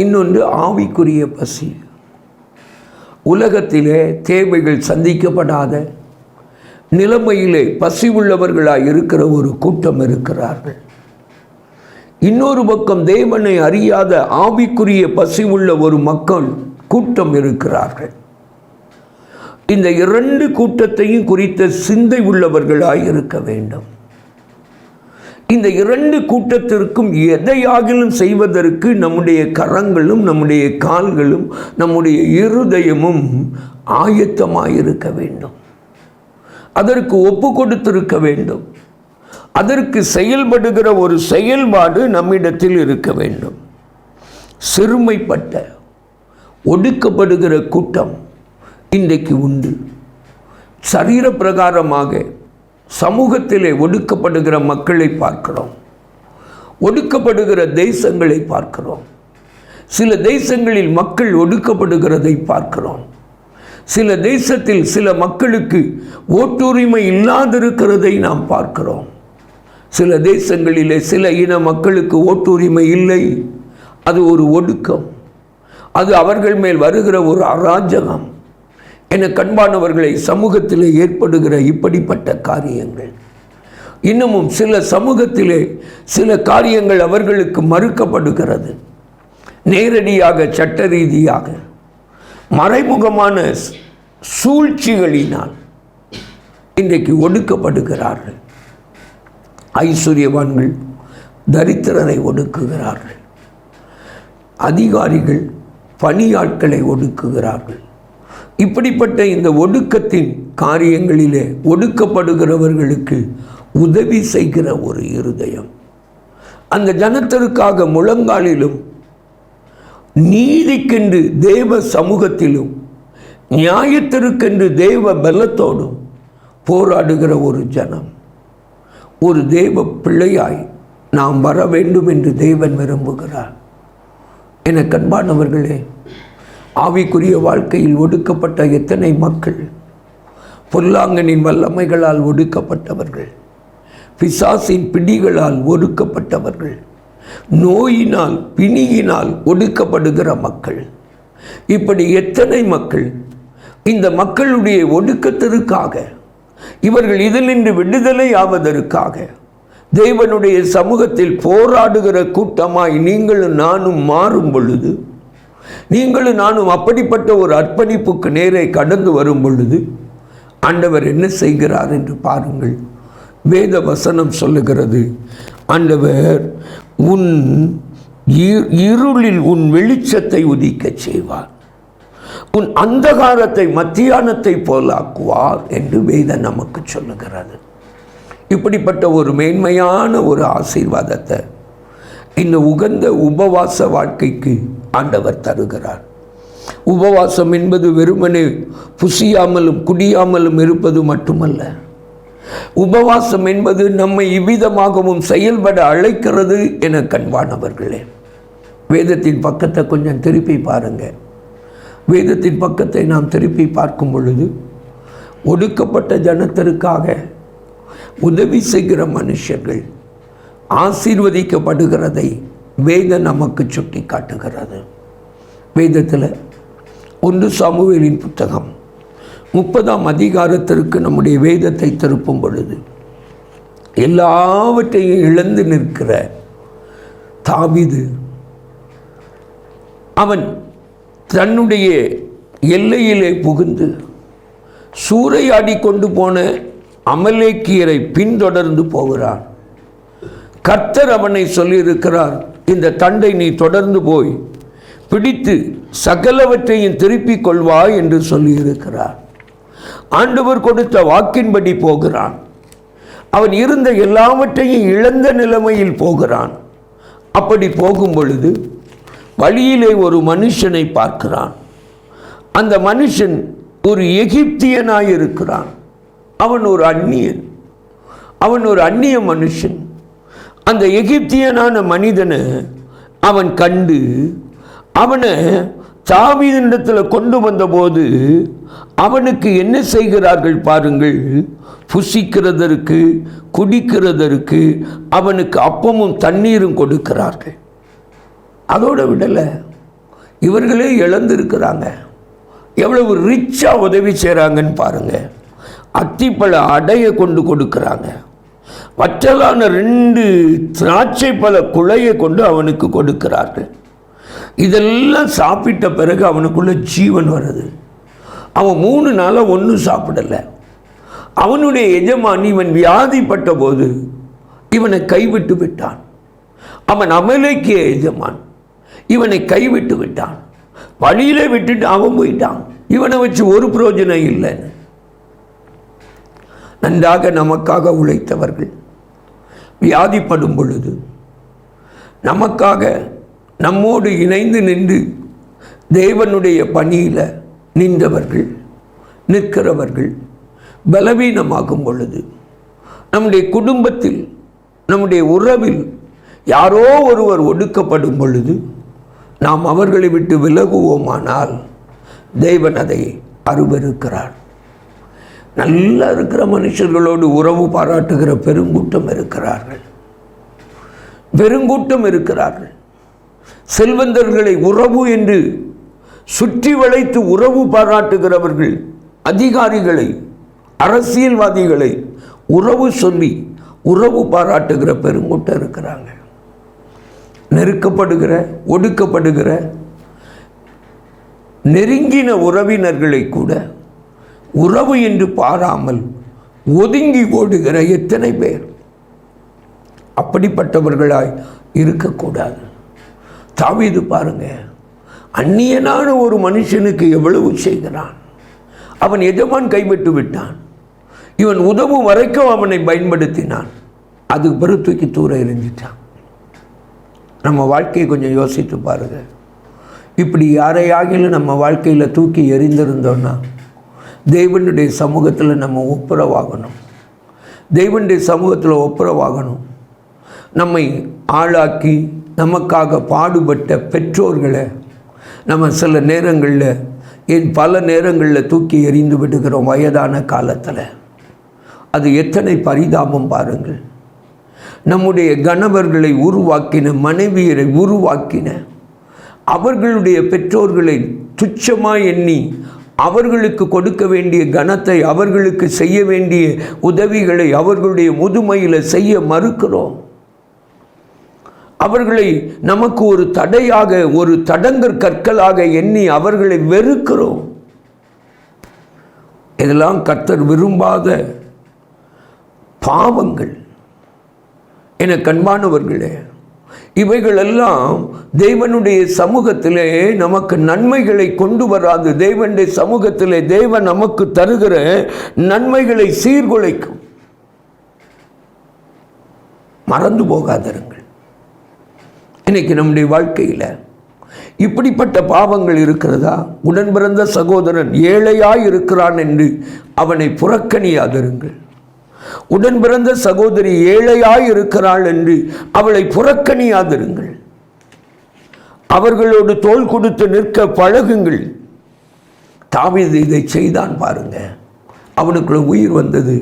Speaker 5: இன்னொன்று ஆவிக்குரிய பசி. உலகத்திலே தேவைகள் சந்திக்கப்படாத நிலைமையிலே பசி உள்ளவர்களாய் இருக்கிற ஒரு கூட்டம் இருக்கிறார்கள். இன்னொரு பக்கம் தேவனை அறியாத ஆவிக்குரிய பசி உள்ள ஒரு மக்கள் கூட்டம் இருக்கிறார்கள். இந்த 2 கூட்டத்தையும் குறித்த சிந்தை உள்ளவர்களாய் இருக்க வேண்டும். இந்த 2 கூட்டத்திற்கும் எதையாகிலும் செய்வதற்கு நம்முடைய கரங்களும் நம்முடைய கால்களும் நம்முடைய இருதயமும் ஆயத்தமாயிருக்க வேண்டும். அதற்கு ஒப்பு கொடுத்திருக்க வேண்டும். அதற்கு செயல்படுகிற ஒரு செயல்பாடு நம்மிடத்தில் இருக்க வேண்டும். சிறுமைப்பட்ட ஒடுக்கப்படுகிற கூட்டம் இன்றைக்கு உண்டு. சரீர பிரகாரமாக சமூகத்திலே ஒடுக்கப்படுகிற மக்களை பார்க்கிறோம். ஒடுக்கப்படுகிற தேசங்களை பார்க்கிறோம். சில தேசங்களில் மக்கள் ஒடுக்கப்படுகிறதை பார்க்கிறோம். சில தேசத்தில் சில மக்களுக்கு ஓட்டுரிமை இல்லாதிருக்கிறதை நாம் பார்க்கிறோம். சில தேசங்களிலே சில இன மக்களுக்கு ஓட்டுரிமை இல்லை. அது ஒரு ஒடுக்கம். அது அவர்கள் மேல் வருகிற ஒரு அராஜகம். என கண்பானவர்களை, சமூகத்திலே ஏற்படுகிற இப்படிப்பட்ட காரியங்கள், இன்னமும் சில சமூகத்திலே சில காரியங்கள் அவர்களுக்கு மறுக்கப்படுகிறது. நேரடியாக சட்ட ரீதியாக மறைமுகமான சூழ்ச்சிகளினால் இன்றைக்கு ஒடுக்கப்படுகிறார்கள். ஐஸ்வர்யவான்கள் தரித்திரரை ஒடுக்குகிறார்கள். அதிகாரிகள் பணியாட்களை ஒடுக்குகிறார்கள். இப்படிப்பட்ட இந்த ஒடுக்கத்தின் காரியங்களிலே ஒடுக்கப்படுகிறவர்களுக்கு உதவி செய்கிற ஒரு இருதயம், அந்த ஜனத்திற்காக முழங்காலிலும் நீதிக்கென்று தேவ சமூகத்திலும் நியாயத்திற்கென்று தேவ பலத்தோடும் போராடுகிற ஒரு ஜனம், ஒரு தேவ பிள்ளையாய் நாம் வர வேண்டும் என்று தேவன் விரும்புகிறார். என கண்பானவர்களே, ஆவிக்குரிய வாழ்க்கையில் ஒடுக்கப்பட்ட எத்தனை மக்கள், பொல்லாங்கனின் வல்லமைகளால் ஒடுக்கப்பட்டவர்கள், பிசாசின் பிடிகளால் ஒடுக்கப்பட்டவர்கள், நோயினால் பிணியினால் ஒடுக்கப்படுகிற மக்கள், இப்படி எத்தனை மக்கள் இந்த மக்களுடைய ஒடுக்கத்திற்காக, இவர்கள் இதிலிருந்து விடுதலை ஆவதற்காக தேவனுடைய சமூகத்தில் போராடுகிற கூட்டமாய் நீங்களும் நானும் மாறும் பொழுது, நீங்களும் நானும் அப்படிப்பட்ட ஒரு அர்ப்பணிப்புக்கு நேரே கடந்து வரும் பொழுது ஆண்டவர் என்ன செய்கிறார் என்று பாருங்கள். வேத வசனம் சொல்லுகிறது, ஆண்டவர் உன் இருளில் உன் வெளிச்சத்தை உதிக்கச் செய்வார், உன் அந்தகாரத்தை மத்தியானத்தை போலாக்குவார் என்று வேதம் நமக்கு சொல்லுகிறது. இப்படிப்பட்ட ஒரு மேன்மையான ஒரு ஆசீர்வாதத்தை இந்த உகந்த உபவாச வாழ்க்கைக்கு ஆண்டவர் தருகிறார். உபவாசம் என்பது வெறுமனே புசியாமலும் குடியாமலும் இருப்பது மட்டுமல்ல. உபவாசம் என்பது நம்மை இவ்விதமாகவும் செயல்பட அழைக்கிறது என கண்பானவர்களே. வேதத்தின் பக்கத்தை கொஞ்சம் திருப்பி பாருங்க. வேதத்தின் பக்கத்தை நாம் திருப்பி பார்க்கும் பொழுது ஒடுக்கப்பட்ட ஜனத்திற்காக உதவி செய்கிற மனுஷர்கள் ஆசீர்வதிக்கப்படுகிறதை வேதம் நமக்கு சுட்டி காட்டுகிறது. வேதத்தில் 1 சாமுவேலின் புத்தகம் 30ஆம் அதிகாரத்திற்கு நம்முடைய வேதத்தை திருப்பும் பொழுது எல்லாவற்றையும் இழந்து நிற்கிற தாவீது, அவன் தன்னுடைய எல்லையிலே புகுந்து சூறையாடி கொண்டு போன அமலேக்கியரை பின்தொடர்ந்து போகிறான். கர்த்தர் அவனை சொல்லியிருக்கிறார், இந்த தண்டை நீ தொடர்ந்து போய் பிடித்து சகலவற்றையும் திருப்பிக் கொள்வாய் என்று சொல்லியிருக்கிறார். ஆண்டவர் கொடுத்த வாக்கின்படி போகிறான். அவன் இருந்த எல்லாவற்றையும் இழந்த நிலைமையில் போகிறான். அப்படி போகும் பொழுது வழியிலே ஒரு மனுஷனை பார்க்கிறான். அந்த மனுஷன் ஒரு எகிப்தியனாயிருக்கிறான். அவன் ஒரு அந்நியன், அவன் ஒரு அந்நிய மனுஷன். அந்த எகிப்தியனான மனிதனை அவன் கண்டு அவனை தாவீதினிடத்தில் கொண்டு வந்தபோது அவனுக்கு என்ன செய்கிறார்கள் பாருங்கள். புசிக்கிறதற்கு குடிக்கிறதற்கு அவனுக்கு அப்பமும் தண்ணீரும் கொடுக்கிறார்கள். அதோட விடலை, இவர்களே இழந்திருக்கிறாங்க. எவ்வளவு ரிச்சாக உதவி செய்கிறாங்கன்னு பாருங்கள். அத்திப்பழ அடைய கொண்டு கொடுக்கிறாங்க. வற்றலான 2 திராட்சை பழ குலையை கொண்டு அவனுக்கு கொடுக்கிறார்கள். இதெல்லாம் சாப்பிட்ட பிறகு அவனுக்குள்ள ஜீவன் வருது. அவன் 3 நாளாக ஒன்றும் சாப்பிடலை. அவனுடைய எஜமானி இவன் வியாதிப்பட்ட போது இவனை கைவிட்டு விட்டான். அவன் அமலேக்கிய எஜமான், இவனை கைவிட்டு விட்டான். வழியிலே விட்டுட்டு அவன் போயிட்டான். இவனை வச்சு ஒரு பிரயோஜனம் இல்லைன்னு. நன்றாக நமக்காக உழைத்தவர்கள் வியாதிப்படும் பொழுது நமக்காக நம்மோடு இணைந்து நின்று தேவனுடைய பணியில் நின்றவர்கள், நிற்கிறவர்கள் பலவீனமாகும் பொழுது, நம்முடைய குடும்பத்தில் நம்முடைய உறவில் யாரோ ஒருவர் ஒடுக்கப்படும் பொழுது நாம் அவர்களை விட்டு விலகுவோமானால் தேவன் அதை அருவருக்கிறார். நல்லா இருக்கிற மனுஷர்களோடு உறவு பாராட்டுகிற பெருங்கூட்டம் இருக்கிறார்கள், பெருங்கூட்டம் இருக்கிறார்கள். செல்வந்தர்களை உறவு என்று சுற்றி வளைத்து உறவு பாராட்டுகிறவர்கள், அதிகாரிகளை அரசியல்வாதிகளை உறவு சொல்லி உறவு பாராட்டுகிற பெருங்கூட்டம் இருக்கிறாங்க. நெருக்கப்படுகிற ஒடுக்கப்படுகிற நெருங்கின உறவினர்களை கூட உறவு என்று பாராமல் ஒதுங்கி ஓடுகிற எத்தனை பேர். அப்படிப்பட்டவர்களாய் இருக்கக்கூடாது. தாவீது பாருங்க, அந்நியனான ஒரு மனுஷனுக்கு எவ்வளவு செய்கிறான். அவன் எஜமான் கைவிட்டு விட்டான். இவன் உதவும் வரைக்கும் அவனை பயன்படுத்தினான். அதுக்கு பிறகு தூக்கி தூர எறிஞ்சிட்டான். நம்ம வாழ்க்கையை கொஞ்சம் யோசித்து பாருங்க. இப்படி யாரையாகிலும் நம்ம வாழ்க்கையில் தூக்கி எறிந்திருந்தோன்னா தேவனுடைய சமூகத்தில் நம்ம ஒப்புரவாகணும். தேவனுடைய சமூகத்தில் ஒப்புரவாகணும். நம்மை ஆளாக்கி நமக்காக பாடுபட்ட பெற்றோர்களை நம்ம சில நேரங்களில் பல நேரங்களில் தூக்கி எறிந்து விடுகிறோம். வயதான காலத்தில் அது எத்தனை பரிதாபம் பாருங்கள். நம்முடைய கணவர்களை உருவாக்கின, மனைவியரை உருவாக்கின அவர்களுடைய பெற்றோர்களை துச்சமாக எண்ணி அவர்களுக்கு கொடுக்க வேண்டிய கனத்தை, அவர்களுக்கு செய்ய வேண்டிய உதவிகளை அவர்களுடைய முதுமையில் செய்ய மறுக்கிறோம். அவர்களை நமக்கு ஒரு தடையாக, ஒரு தடங்கற் கற்களாக எண்ணி அவர்களை வெறுக்கிறோம். இதெல்லாம் கர்த்தர் விரும்பாத பாவங்கள். என கண்பானவர்களே, இவைகளெல்லாம் தேவனுடைய சமூகத்திலே நமக்கு நன்மைகளை கொண்டு வராது. தேவனுடைய சமூகத்திலே தேவன் நமக்கு தருகிற நன்மைகளை சீர்குலைக்கும். மறந்து போகாதிருங்கள். இன்னைக்கு நம்முடைய வாழ்க்கையில் இப்படிப்பட்ட பாவங்கள் இருக்கிறதா? உடன் பிறந்த சகோதரன் ஏழையாய் இருக்கிறான் என்று அவனை புறக்கணியாதிருங்கள். உடன் பிறந்த சகோதரி ஏழையாய் இருக்கிறாள் என்று அவளை புறக்கணியாதிருங்கள். அவர்களோடு தோள் கொடுத்து நிற்க பழகுங்கள். தாவீது இதை செய்தான் பாருங்க. அவனுக்குள்ள உயிர் வந்தது.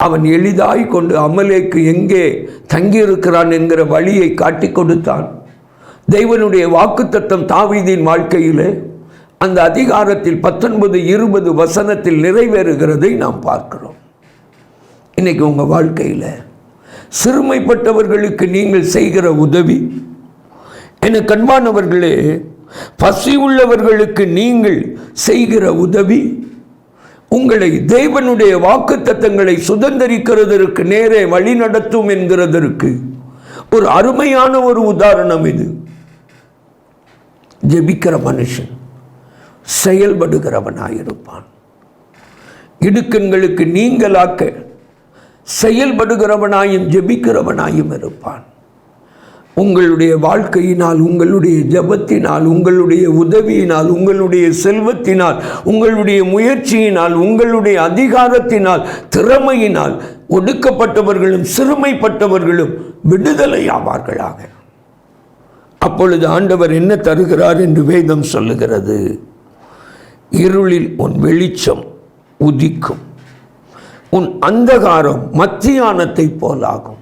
Speaker 5: அவன் எளிதாய் கொண்டு அமலேக்கு எங்கே தங்கியிருக்கிறான் என்கிற வழியை காட்டி கொடுத்தான். தேவனுடைய வாக்குத்தத்தம் தாவீதின் வாழ்க்கையில் அந்த அதிகாரத்தில் 19-20 வசனத்தில் நிறைவேறுகிறதை நாம் பார்க்கிறோம். இன்னைக்கு உங்கள் வாழ்க்கையில் சிறுமைப்பட்டவர்களுக்கு நீங்கள் செய்கிற உதவி, என கண்பானவர்களே, பசி உள்ளவர்களுக்கு நீங்கள் செய்கிற உதவி உங்களை தேவனுடைய வாக்குத்தத்தங்களை சுதந்திரிக்கிறதற்கு நேரே வழி நடத்தும் என்கிறதற்கு ஒரு அருமையான ஒரு உதாரணம் இது. ஜெபிக்கிற மனுஷன் செயல்படுகிறவனாயிருப்பான். இடுக்கண்களுக்கு நீங்களாக்க செயல்படுகிறவனாயும் ஜெபிக்கிறவனாயும் இருப்பான். உங்களுடைய வாழ்க்கையினால், உங்களுடைய ஜெபத்தினால், உங்களுடைய உதவியினால், உங்களுடைய செல்வத்தினால், உங்களுடைய முயற்சியினால், உங்களுடைய அதிகாரத்தினால், திறமையினால் ஒடுக்கப்பட்டவர்களும் சிறுமைப்பட்டவர்களும் விடுதலை ஆவார்களாக. அப்பொழுது ஆண்டவர் என்ன தருகிறார் என்று வேதம் சொல்லுகிறது? இருளில் உன் வெளிச்சம் உதிக்கும், உன் அந்தகாரம் மத்தியானத்தை போலாகும்.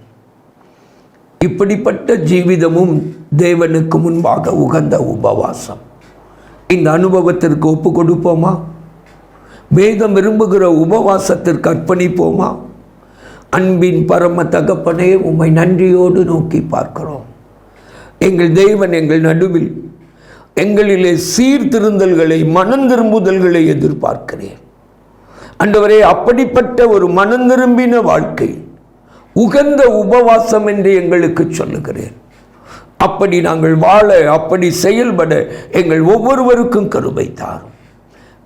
Speaker 5: இப்படிப்பட்ட ஜீவிதமும் தேவனுக்கு முன்பாக உகந்த உபவாசம். இந்த அனுபவத்திற்கு ஒப்பு கொடுப்போமா? வேதம் விரும்புகிற உபவாசத்திற்கு அர்ப்பணிப்போமா? அன்பின் பரம தகப்பனே, உம்மை நன்றியோடு நோக்கி பார்க்கிறோம். எங்கள் தேவன் எங்கள் நடுவில் எங்களிலே சீர்திருந்தல்களை, மனந்திரும்புதல்களை எதிர்பார்க்கிறேன். ஆண்டவரே, அப்படிப்பட்ட ஒரு மனந்திரும்பின வாழ்க்கை உகந்த உபவாசம் என்று எங்களுக்கு சொல்லுகிறேன். அப்படி நாங்கள் வாழ, அப்படி செயல்பட எங்கள் ஒவ்வொருவருக்கும் கிருபை தாரும்.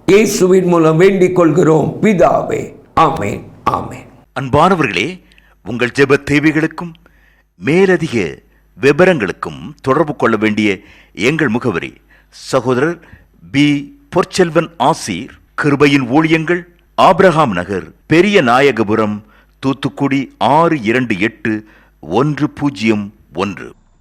Speaker 5: இயேசுவின் மூலம் வேண்டிக் கொள்கிறோம் பிதாவே, ஆமேன், ஆமேன்.
Speaker 6: அன்பானவர்களே, உங்கள் ஜெப தேவைகளுக்கும் மேலதிக விவரங்களுக்கும் தொடர்பு கொள்ள வேண்டிய எங்கள் முகவரி: சகோதரர் பி. பொற்செல்வன் ஆசீர், கிருபையின் ஊழியங்கள், ஆபிரகாம் நகர், பெரிய நாயகபுரம், தூத்துக்குடி 628101.